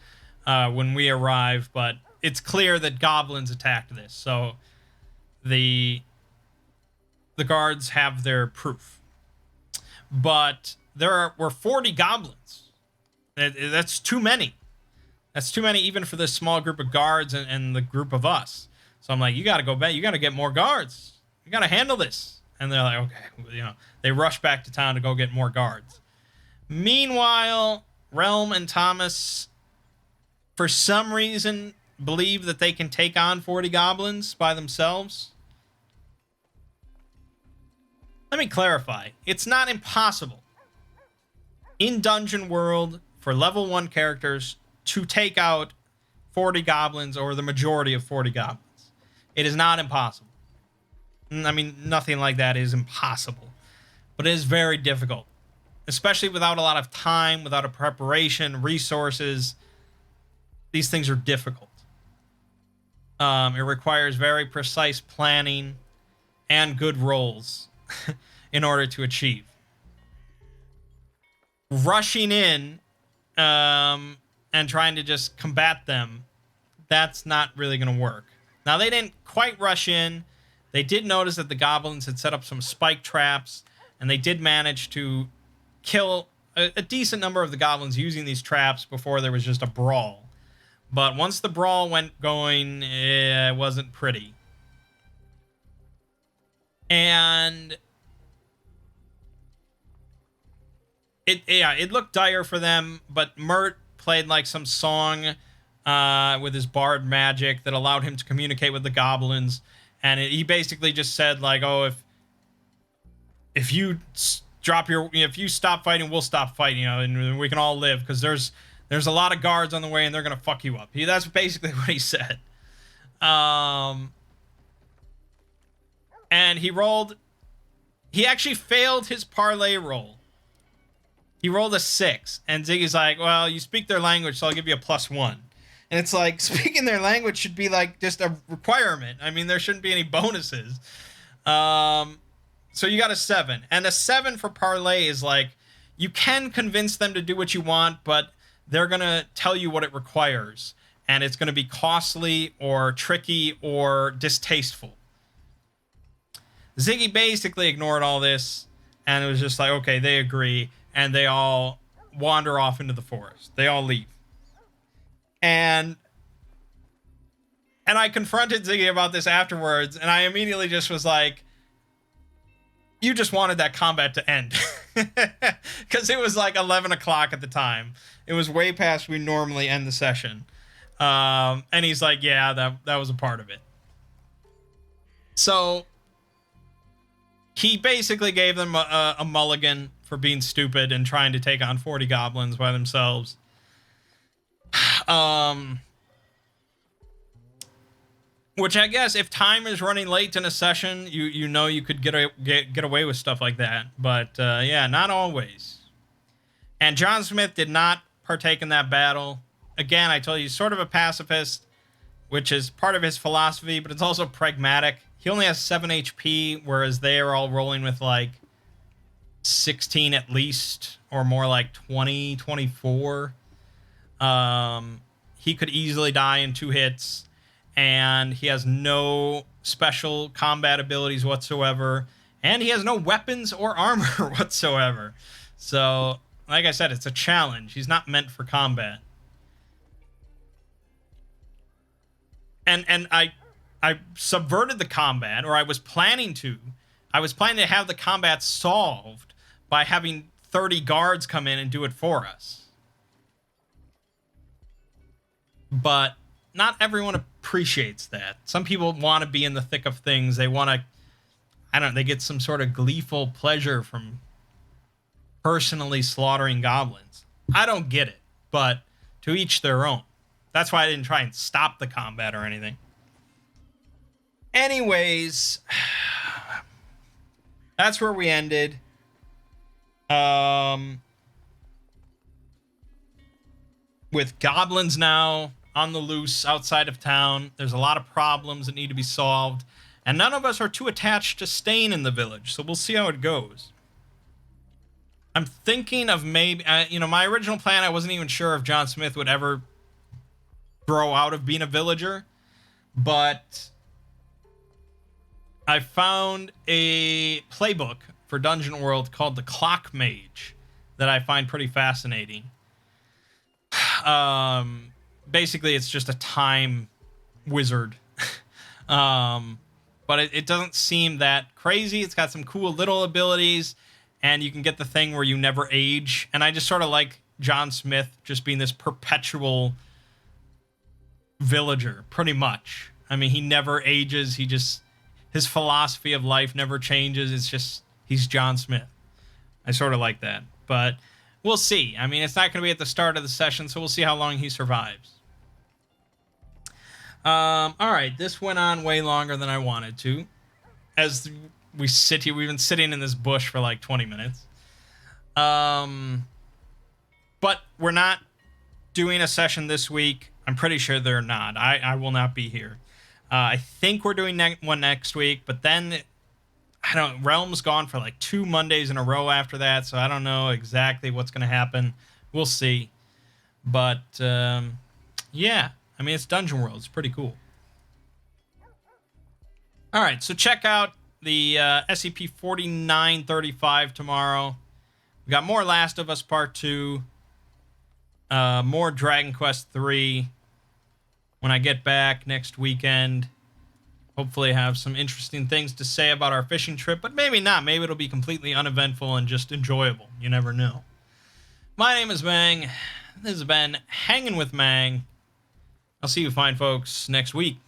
when we arrive, but it's clear that goblins attacked this, so the guards have their proof. But there were 40 goblins. That's too many. That's too many even for this small group of guards and the group of us. So I'm like, you got to go back. You got to get more guards. You got to handle this. And they're like, okay. You know, they rush back to town to go get more guards. Meanwhile, Realm and Thomas, for some reason, believe that they can take on 40 goblins by themselves. Let me clarify. It's not impossible in Dungeon World for level 1 characters to take out 40 goblins or the majority of 40 goblins. It is not impossible. I mean, nothing like that is impossible, but it is very difficult, especially without a lot of time, without a preparation, resources. These things are difficult. It requires very precise planning and good rolls in order to achieve. Rushing in and trying to just combat them, that's not really going to work. Now, they didn't quite rush in. They did notice that the goblins had set up some spike traps, and they did manage to kill a decent number of the goblins using these traps before there was just a brawl. But once the brawl went going, it wasn't pretty. And it looked dire for them, but Mert played like some song with his bard magic that allowed him to communicate with the goblins. And he basically just said, like, oh, if you if you stop fighting, we'll stop fighting, you know, and we can all live, because there's a lot of guards on the way, and they're gonna fuck you up. That's basically what he said. And he actually failed his parlay roll. He rolled a 6, and Ziggy's like, well, you speak their language, so I'll give you a +1. And it's like, speaking their language should be like just a requirement. I mean, there shouldn't be any bonuses. So you got a 7. And a 7 for parlay is like, you can convince them to do what you want, but they're going to tell you what it requires. And it's going to be costly or tricky or distasteful. Ziggy basically ignored all this, and it was just like, okay, they agree. And they all wander off into the forest. They all leave. And And I confronted Ziggy about this afterwards, and I immediately just was like, you just wanted that combat to end. Because it was like 11 o'clock at the time. It was way past we normally end the session. And he's like, yeah, that was a part of it. So he basically gave them a mulligan for being stupid and trying to take on 40 goblins by themselves. Which I guess if time is running late in a session, you know you could get away with stuff like that. But yeah, not always. And John Smith did not partake in that battle. Again, I told you, he's sort of a pacifist, which is part of his philosophy, but it's also pragmatic. He only has 7 HP, whereas they are all rolling with like 16 at least, or more like 20, 24. He could easily die in 2 hits. And he has no special combat abilities whatsoever. And he has no weapons or armor whatsoever. So, like I said, it's a challenge. He's not meant for combat. And I subverted the combat, or I was planning to. I was planning to have the combat solved by having 30 guards come in and do it for us. But not everyone appreciates that. Some people want to be in the thick of things. They want to, I don't know, they get some sort of gleeful pleasure from personally slaughtering goblins. I don't get it, but to each their own. That's why I didn't try and stop the combat or anything. Anyways, that's where we ended. With goblins now on the loose outside of town, there's a lot of problems that need to be solved, and none of us are too attached to staying in the village, so we'll see how it goes. I'm thinking of maybe, my original plan, I wasn't even sure if John Smith would ever grow out of being a villager, but I found a playbook for Dungeon World called the Clock Mage that I find pretty fascinating. Basically, it's just a time wizard. But it doesn't seem that crazy. It's got some cool little abilities, and you can get the thing where you never age. And I just sort of like John Smith just being this perpetual villager, pretty much. I mean, he never ages. His philosophy of life never changes. It's just, he's John Smith. I sort of like that. But we'll see. I mean, it's not going to be at the start of the session, so we'll see how long he survives. All right, this went on way longer than I wanted to. As we sit here, we've been sitting in this bush for like 20 minutes. But we're not doing a session this week. I'm pretty sure they're not. I will not be here. I think we're doing one next week, but then Realm's gone for like 2 Mondays in a row after that, so I don't know exactly what's going to happen. We'll see. But, yeah. I mean, it's Dungeon World. It's pretty cool. All right, so check out the SCP-4935 tomorrow. We got more Last of Us Part 2. More Dragon Quest 3. When I get back next weekend, hopefully have some interesting things to say about our fishing trip, but maybe not. Maybe it'll be completely uneventful and just enjoyable. You never know. My name is Mangg. This has been Hanging with Mangg. I'll see you fine folks next week.